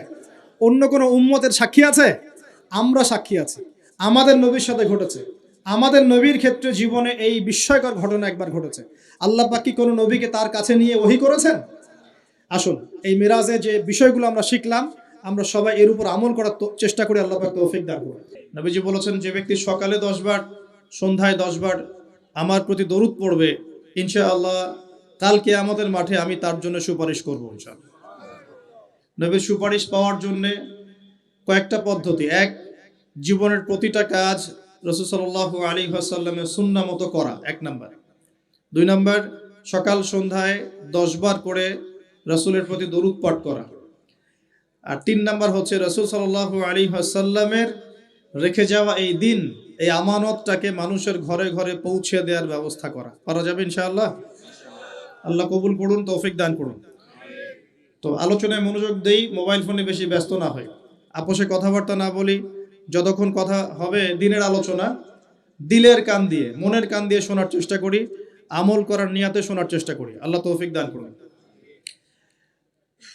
Speaker 1: অন্য কোন উম্মতের সাক্ষী আছে? আমরা সাক্ষী আছি, আমাদের নবীর সাথে ঘটেছে। আমাদের নবীর ক্ষেত্রে জীবনে এই বিস্ময়কর ঘটনা একবার ঘটেছে। আল্লাহ পাক কি কোনো নবীকে তার কাছে নিয়ে ওহী করেছেন? আসুন এই মিরাজে যে বিষয়গুলো আমরা শিখলাম, আমরা সবাই এর উপর আমল করার চেষ্টা করি। আল্লাহ পাক তৌফিক দান করুন। নবীজি বলেছেন, যে ব্যক্তি সকালে 10 বার, সন্ধ্যায় 10 বার আমার প্রতি দরুদ পড়বে, ইনশাআল্লাহ কাল কিয়ামতের মাঠে আমি তার জন্য সুপারিশ করব ইনশাআল্লাহ। নবীর সুপারিশ পাওয়ার জন্য কয়েকটা পদ্ধতি। এক, জীবনের প্রতিটা কাজ রাসূল সাল্লাল্লাহু আলাইহি ওয়াসাল্লামের সুন্নাহ মতো করা, 1 নাম্বার। 2 নাম্বার, সকাল সন্ধ্যায় 10 বার করে রাসূলের প্রতি দরুদ পাঠ করা। আর 3 নাম্বার হচ্ছে রাসূল সাল্লাল্লাহু আলাইহি ওয়াসাল্লামের রেখে যাওয়া এই দিন, এই আমানতটাকে মানুষের ঘরে ঘরে পৌঁছে দেওয়ার ব্যবস্থা করা। পারা যাবে ইনশাআল্লাহ? আল্লাহ কবুল করুন, তৌফিক দান করুন। তো আলোচনায় মনোযোগ দেই, মোবাইল ফোনে বেশি ব্যস্ত না হই, আপোষে কথাবার্তা না বলি। যতক্ষণ কথা হবে দিনের আলোচনা, দিলের কান দিয়ে, মনের কান দিয়ে শোনার চেষ্টা করি, আমল করার নিয়াতে শোনার চেষ্টা করি। আল্লাহ তৌফিক দান করুন।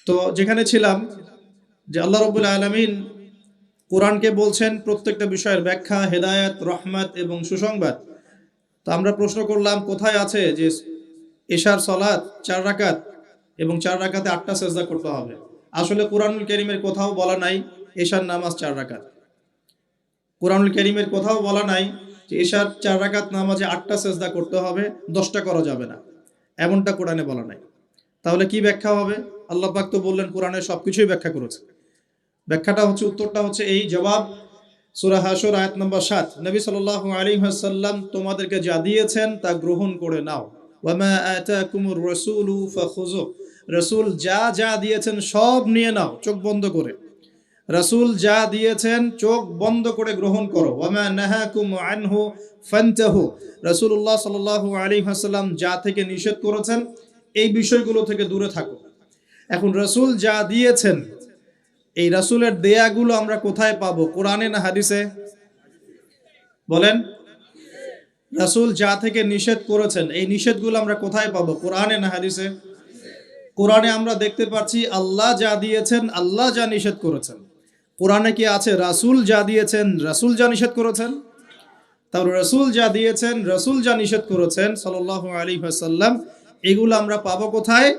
Speaker 1: তো যেখানে ছিলাম, যে আল্লাহ রাব্বুল আলামিন কোরআনকে বলছেন প্রত্যেকটা বিষয়ের ব্যাখ্যা, হেদায়েত, রহমত এবং সুসংবাদ। তো আমরা প্রশ্ন করলাম, কোথায় আছে যে এশার সালাত 4 রাকাত এবং 4 রাকাতে 8টা সেজদা করতে হবে? আসলে কোরআনুল কারীমের কোথাও বলা নাই এশার নামাজ 4 রাকাত। কোরআনুল কারীমের কোথাও বলা নাই যে এশার 4 রাকাত নামাজে 8টা সেজদা করতে হবে, 10টা করা যাবে না, এমনটা কোরআনে বলা নাই। তাহলে কি ব্যাখ্যা হবে? আল্লাহ পাক তো বললেন কোরআনের সবকিছুই ব্যাখ্যা করেছে। ব্যাখ্যাটা হচ্ছে, উত্তরটা হচ্ছে এই, জবাব সূরা হাশর আয়াত নম্বর 7। নবী সাল্লাল্লাহু আলাইহি ওয়াসাল্লাম তোমাদেরকে যা দিয়েছেন তা গ্রহণ করে নাও। ওয়া মা আতাকুমুর রাসূলু ফাখুযু, রাসূল যা যা দিয়েছেন সব নিয়ে নাও, চোখ বন্ধ করে। রাসূল যা দিয়েছেন চোখ বন্ধ করে গ্রহণ করো। ওয়া মা নাহাকুম আনহু ফান্তাহু, রাসূলুল্লাহ সাল্লাল্লাহু আলাইহি ওয়াসাল্লাম যা থেকে নিষেধ করেছেন এই বিষয়গুলো থেকে দূরে থাকো। এখন রাসূল যা দিয়েছেন, এই রাসূলের দেয়াগুলো আমরা কোথায় পাবো? কোরআনে না হাদিসে? বলেন। রাসূল যা থেকে নিষেধ করেছেন এই নিষেধগুলো আমরা কোথায় পাবো? কোরআনে না হাদিসে? কোরআনে আমরা দেখতে পাচ্ছি আল্লাহ যা দিয়েছেন, আল্লাহ যা নিষেধ করেছেন। কোরআনে কি আছে রাসূল যা দিয়েছেন, রাসূল যা নিষেধ করেছেন? তাহলে রাসূল যা দিয়েছেন, রাসূল যা নিষেধ করেছেন সাল্লাল্লাহু আলাইহি ওয়াসাল্লাম, এগুলো আমরা পাবো কোথায়?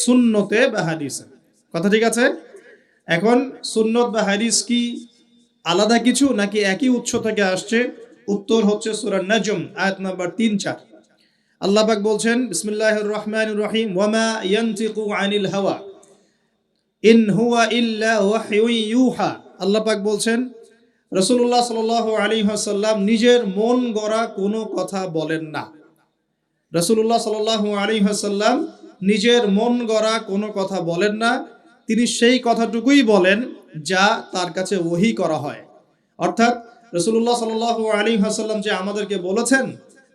Speaker 1: সুন্নতে বা হাদিসে। কথা ঠিক আছে? এখন সুন্নত বা হাদিস কি আলাদা কিছু নাকি একই উৎস থেকে আসছে? উত্তর হচ্ছে সূরা নাজম আয়াত নাম্বার 3-4। আল্লাহ পাক বলছেন, বিসমিল্লাহির রহমানির রহিম, ওয়া মা ইয়ানতিকু আনিল হাওয়া ইন হুয়া ইল্লা ওয়াহয়ুন ইউহা। আল্লাহ পাক বলছেন রাসূলুল্লাহ সাল্লাল্লাহু আলাইহি ওয়াসাল্লাম নিজের মন গড়া কোনো কথা বলেন না। রাসূলুল্লাহ সাল্লাল্লাহু আলাইহি ওয়াসাল্লাম নিজের মন গড়া কোনো কথা বলেন না। তিনি সেই কথাটুকুই বলেন যা তার কাছে ওহী করা হয়। অর্থাৎ রাসূলুল্লাহ সাল্লাল্লাহু আলাইহি ওয়াসাল্লাম যে আমাদেরকে বলেছেন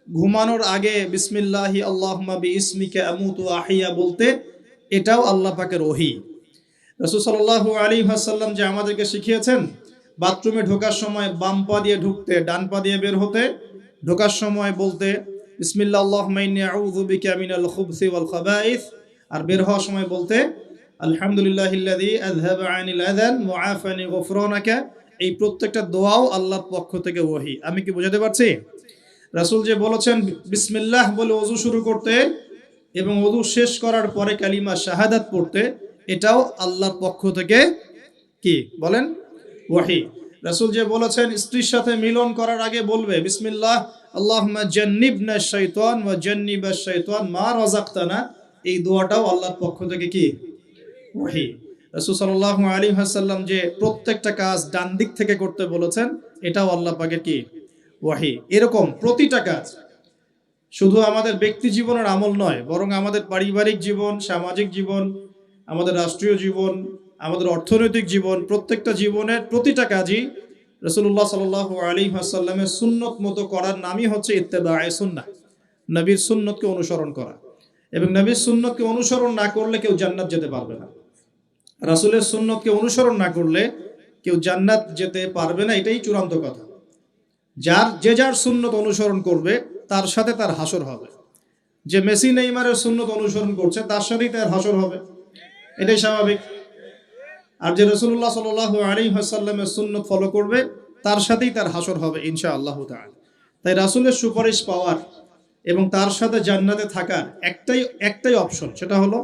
Speaker 1: ঘুমানোর আগে বিসমিল্লাহি আল্লাহুম্মা বিইসমিকা আমুতু আহিয়া বলতে, এটাও আল্লাহ পাকের ওহী। রাসূল সাল্লাল্লাহু আলাইহি ওয়াসাল্লাম যে আমাদেরকে শিখিয়েছেন বাথরুমে ঢোকার সময় বাম পা দিয়ে ঢুকতে, ডান পা দিয়ে বের হতে, ঢোকার সময় বলতে বিসমিল্লাহ আল্লাহুম্মা ইন্নী আউযু বিকা মিনাল খুবসি ওয়াল খাবাইস, আর বের হওয়ার সময় বলতে আলহামদুলিল্লাহিল্লাযী আযহাবা আনিল আযান মুআফানি গফরানাকা। এই প্রত্যেকটা দোয়াও আল্লাহর পক্ষ থেকে ওহী। আমি কি বোঝাতে পারছি? রাসূল যে বলেছেন বিসমিল্লাহ বলে ওযু শুরু করতে এবং ওযু শেষ করার পরে কালিমা শাহাদাত পড়তে, এটাও আল্লাহর পক্ষ থেকে কি বলেন ওয়াহি। রাসূল যে বলেছেন স্ত্রীর সাথে মিলন করার আগে বলবে বিসমিল্লাহ আল্লাহুম্মা জান্নিবনা শাইতান ওয়া জান্নিবাশ শাইতান মা রাযাকতানা, এই দোয়াটাও আল্লাহর পক্ষ থেকে কি ওয়াহি। রাসূল সাল্লাল্লাহু আলাইহি ওয়াসাল্লাম যে প্রত্যেকটা কাজ ডান দিক থেকে করতে বলেছেন এটাও আল্লাহ পাকের কি ওয়াহি। এরকম প্রতিটা কাজ শুধু আমাদের ব্যক্তি জীবনের আমল নয়, বরং আমাদের পারিবারিক জীবন, সামাজিক জীবন, আমাদের রাষ্ট্রীয় জীবন, আমাদের অর্থনৈতিক জীবন, প্রত্যেকটা জীবনের প্রতিটা কাজই রাসূলুল্লাহ সাল্লাল্লাহু আলাইহি ওয়াসাল্লামের সুন্নত মতো করার নামই হচ্ছে ইত্তেবায়ে সুন্নাহ, নবীর সুন্নতকে অনুসরণ করা। এবং নবীর সুন্নতকে অনুসরণ না করলে কেউ জান্নাত যেতে পারবে না। রাসূলের সুন্নতকে অনুসরণ না করলে কেউ জান্নাত যেতে পারবে না, এটাই চূড়ান্ত কথা। যার সুন্নত অনুসরণ করবে তার সাথে তার হাসর হবে। যে মেসি নেইমারের সুন্নত অনুসরণ করছে তার সাথেই তার হাসর হবে, এটাই স্বাভাবিক। আর যে রাসূলুল্লাহ সাল্লাল্লাহু আলাইহি ওয়াসাল্লামের সুন্নত ফলো করবে তার সাথেই তার হাসর হবে ইনশাআল্লাহ তাআলা। তাই রাসূলের সুপারিশ পাওয়ার এবং তার সাথে জান্নাতে থাকার একটাই অপশন, সেটা হলো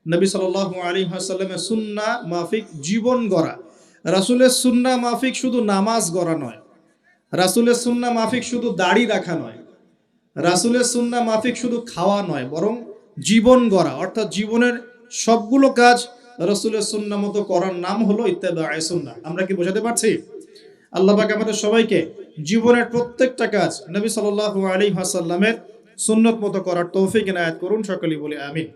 Speaker 1: নবী সাল্লাল্লাহু আলাইহি ওয়াসাল্লামের সুন্নাহ মাফিক জীবন গড়া। রাসূলের সুন্নাহ মাফিক শুধু নামাজ গড়া নয়, রাসূলের সুন্নাহ মাফিক শুধু দাড়ি রাখা নয়, রাসূলের সুন্নাহ মাফিক শুধু খাওয়া নয়, বরং জীবন গড়া, অর্থাৎ জীবনের সবগুলো কাজ রাসূলের সুন্নাহ মতো করার নাম হলো ইত্তেবায়ে সুন্নাহ। আমরা কি বোঝাতে পারছি? আল্লাহ পাক আমাদের সবাইকে জীবনের প্রত্যেকটা কাজ নবী সাল্লাল্লাহু আলাইহি ওয়াসাল্লামের সুন্নত মতো করার তৌফিক এনায়েত করুন, সকলেই বলি আমিন।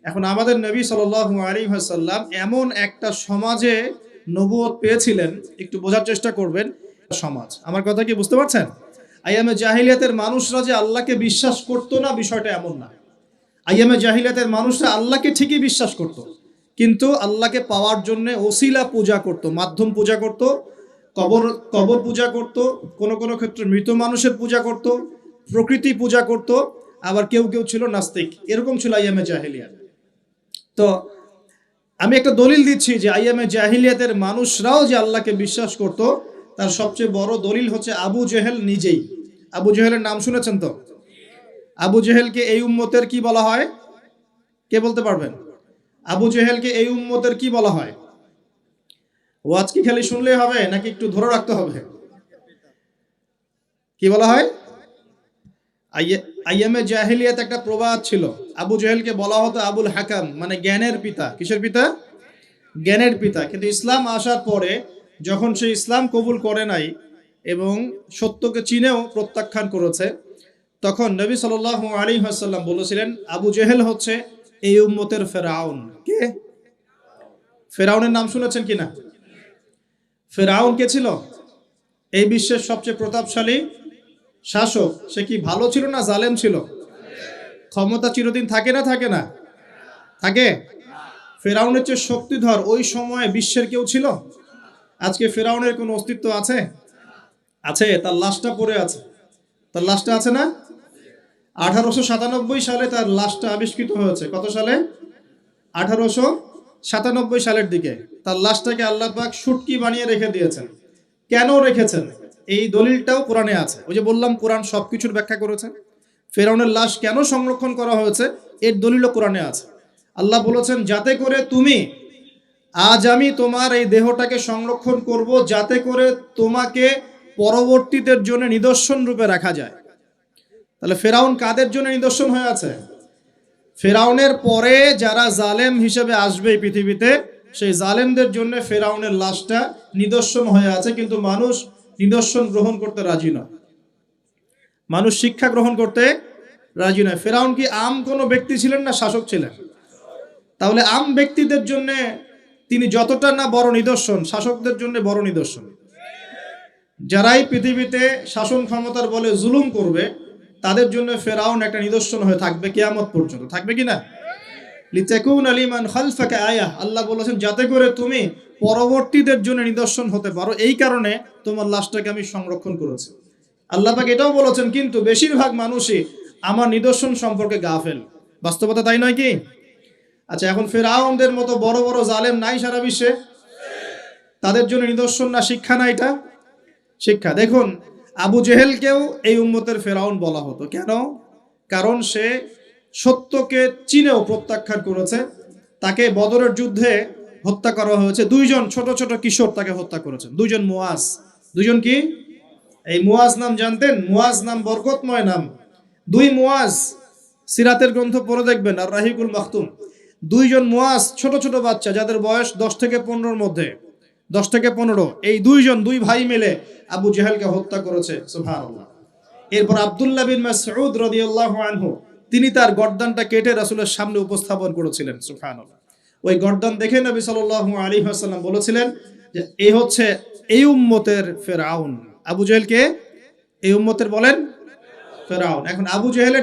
Speaker 1: এখন আমাদের নবী সাল্লাল্লাহু আলাইহি ওয়াসাল্লাম এমন একটা সমাজে নবুয়ত পেয়েছিলেন, একটু বোঝার চেষ্টা করবেন। সমাজ, আমার কথা কি বুঝতে পারছেন? আইয়ামে জাহিলিয়াতের মানুষরা যে আল্লাহকে বিশ্বাস করতো না বিষয়টা এমন না। আইয়ামে জাহিলিয়াতের মানুষরা আল্লাহকে ঠিকই বিশ্বাস করত, কিন্তু আল্লাহকে পাওয়ার জন্য ওসিলা পূজা করত, মাধ্যম পূজা করত, কবর পূজা করত, কোনো কোনো ক্ষেত্রে মৃত মানুষের পূজা করত, প্রকৃতি পূজা করত, আবার কেউ কেউ ছিল নাস্তিক। এরকম ছিল আইয়ামে জাহিলিয়াত। তো আমি একটা দলিল দিচ্ছি যে আইয়ামে জাহিলিয়াতের মানুষরাও যে আল্লাহকে বিশ্বাস করত তার সবচেয়ে বড় দলিল হচ্ছে আবু জেহেল নিজেই। আবু জেহেলের নাম শুনেছেন তো? আবু জেহেলকে এই উম্মতের কি বলা হয়? কে বলতে পারবেন? আবু জেহেলকে এই উম্মতের কি বলা হয়? ওয়াজ কি খালি শুনলেই হবে নাকি একটু ধরে রাখতে হবে? কি বলা হয়? আইয়ামে জাহিলিয়াত একটা প্রবাদ ছিল, আবু জেহেলকে বলা হতো আবুল হাকাম, মানে জ্ঞানের পিতা। কিসের পিতা? জ্ঞানের পিতা। কিন্তু ইসলাম আসার পরে যখন সে ইসলাম কবুল করে নাই এবং সত্যকে চিনেও প্রত্যাখ্যান করেছে, তখন নবী সাল্লাল্লাহু আলাইহি ওয়াসাল্লাম বলেছিলেন আবু জেহেল হচ্ছে এই উম্মতের ফেরাউন। কে? ফেরাউনের নাম শুনেছেন কিনা? ফেরাউন কে ছিল? এই বিশ্বের সবচেয়ে প্রতাপশালী শাসক। সে কি ভালো ছিল না জালেম ছিল? ক্ষমতা চিরদিন থাকে না থাকে না? থাকে। ফেরাউনের চেয়ে শক্তিধর ওই সময়ে বিশ্বের কেউ ছিল? আজকে ফেরাউনের কোনো অস্তিত্ব আছে? আছে, তার লাশটা পড়ে আছে। তার লাশটা আছে না? 1897 সালে তার লাশটা আবিষ্কৃত হয়েছে। কত সালে? 1897 সালের দিকে তার লাশটাকে আল্লাহ পাক শুটকি বানিয়ে রেখে দিয়েছেন। কেন রেখেছেন এই দলিলটাও কোরআনে আছে। ওই যে বললাম কোরআন সবকিছুর ব্যাখ্যা করেছে। ফেরাউনের লাশ কেন সংরক্ষণ করা হয়েছে এর দলিলও কোরআনে আছে। আল্লাহ বলেছেন যাতে করে তুমি, আজ আমি তোমার এই দেহটাকে সংরক্ষণ করব যাতে করে তোমাকে পরবর্তীদের জন্য নিদর্শন রূপে রাখা যায়। তাহলে ফেরাউন কাদের জন্য নিদর্শন হয়ে আছে? ফেরাউনের পরে যারা জালেম হিসেবে আসবে এই পৃথিবীতে, সেই জালেমদের জন্য ফেরাউনের লাশটা নিদর্শন হয়ে আছে। কিন্তু মানুষ নিদর্শন গ্রহণ করতে রাজি নয়, মানুষ শিক্ষা গ্রহণ করতে রাজি নয়। ফেরাউন কি আম কোনো ব্যক্তি ছিলেন না শাসক ছিলেন? তাহলে আম ব্যক্তিদের জন্য তিনি যতটা না বড় নিদর্শন, শাসকদের জন্য বড় নিদর্শন। যারাই পৃথিবীতে শাসন ক্ষমতার বলে জুলুম করবে তাদের জন্য ফেরাউন একটা নিদর্শন হয়ে থাকবে কিয়ামত পর্যন্ত। থাকবে কিনা? লিতাকুনা লিমান খালফাকা আয়াহ, আল্লাহ বলেছেন যাতে করে তুমি পরবর্তীদের জন্য নিদর্শন হতে পারো, এই কারণে তোমার লাশটাকে আমি সংরক্ষণ করেছি। আল্লাহ পাক এটাও বলেছেন কিন্তু বেশিরভাগ মানুষই আমার নিদর্শন সম্পর্কে গাফেল। বাস্তবতা তাই নয় কি? আচ্ছা, এখন ফেরাউনদের মতো বড় বড় জালেম নাই সারা বিশ্বে? তাদের জন্য নিদর্শন না শিক্ষা না? এটা শিক্ষা। দেখুন আবু জেহেলকেও এই উম্মতের ফেরাউন বলা হতো। কেন? কারণ সে সত্যকে চিনেও প্রত্যাখ্যান করেছে, তাকে বদরের যুদ্ধে হত্যা করা হয়েছে। দুইজন ছোট ছোট কিশোর তাকে হত্যা করেছেন, দুইজন মুয়াজ। দুইজন কি? এই মুয়াজ নাম জানতেন? মুয়াজ নাম বরকতময় নাম। দুই মুয়াজ, সিরাতের গ্রন্থ পড়ে দেখবেন, আর রাহিকুল মাখতুম। দুইজন মুয়াজ, ছোট ছোট বাচ্চা, যাদের বয়স 10 থেকে 15-র মধ্যে, 10 থেকে 15। এই দুইজন, দুই ভাই মিলে আবু জেহেলকে হত্যা করেছে। সুবহানাল্লাহ। এরপর আব্দুল্লাহ বিন মাসউদ রাদিয়াল্লাহু আনহু, তিনি তার গর্দানটা কেটে রাসূলের সামনে উপস্থাপন করেছিলেন। সুবহানাল্লাহ। ওই গর্দান দেখে নবী সাল্লাল্লাহু আলাইহি ওয়াসাল্লাম বলেছিলেন যে এই হচ্ছে এই উম্মতের ফেরাউন। আবু জেহেলকে এই উম্মতের বলেন ফেরাউন। এখন আবু জেহেলের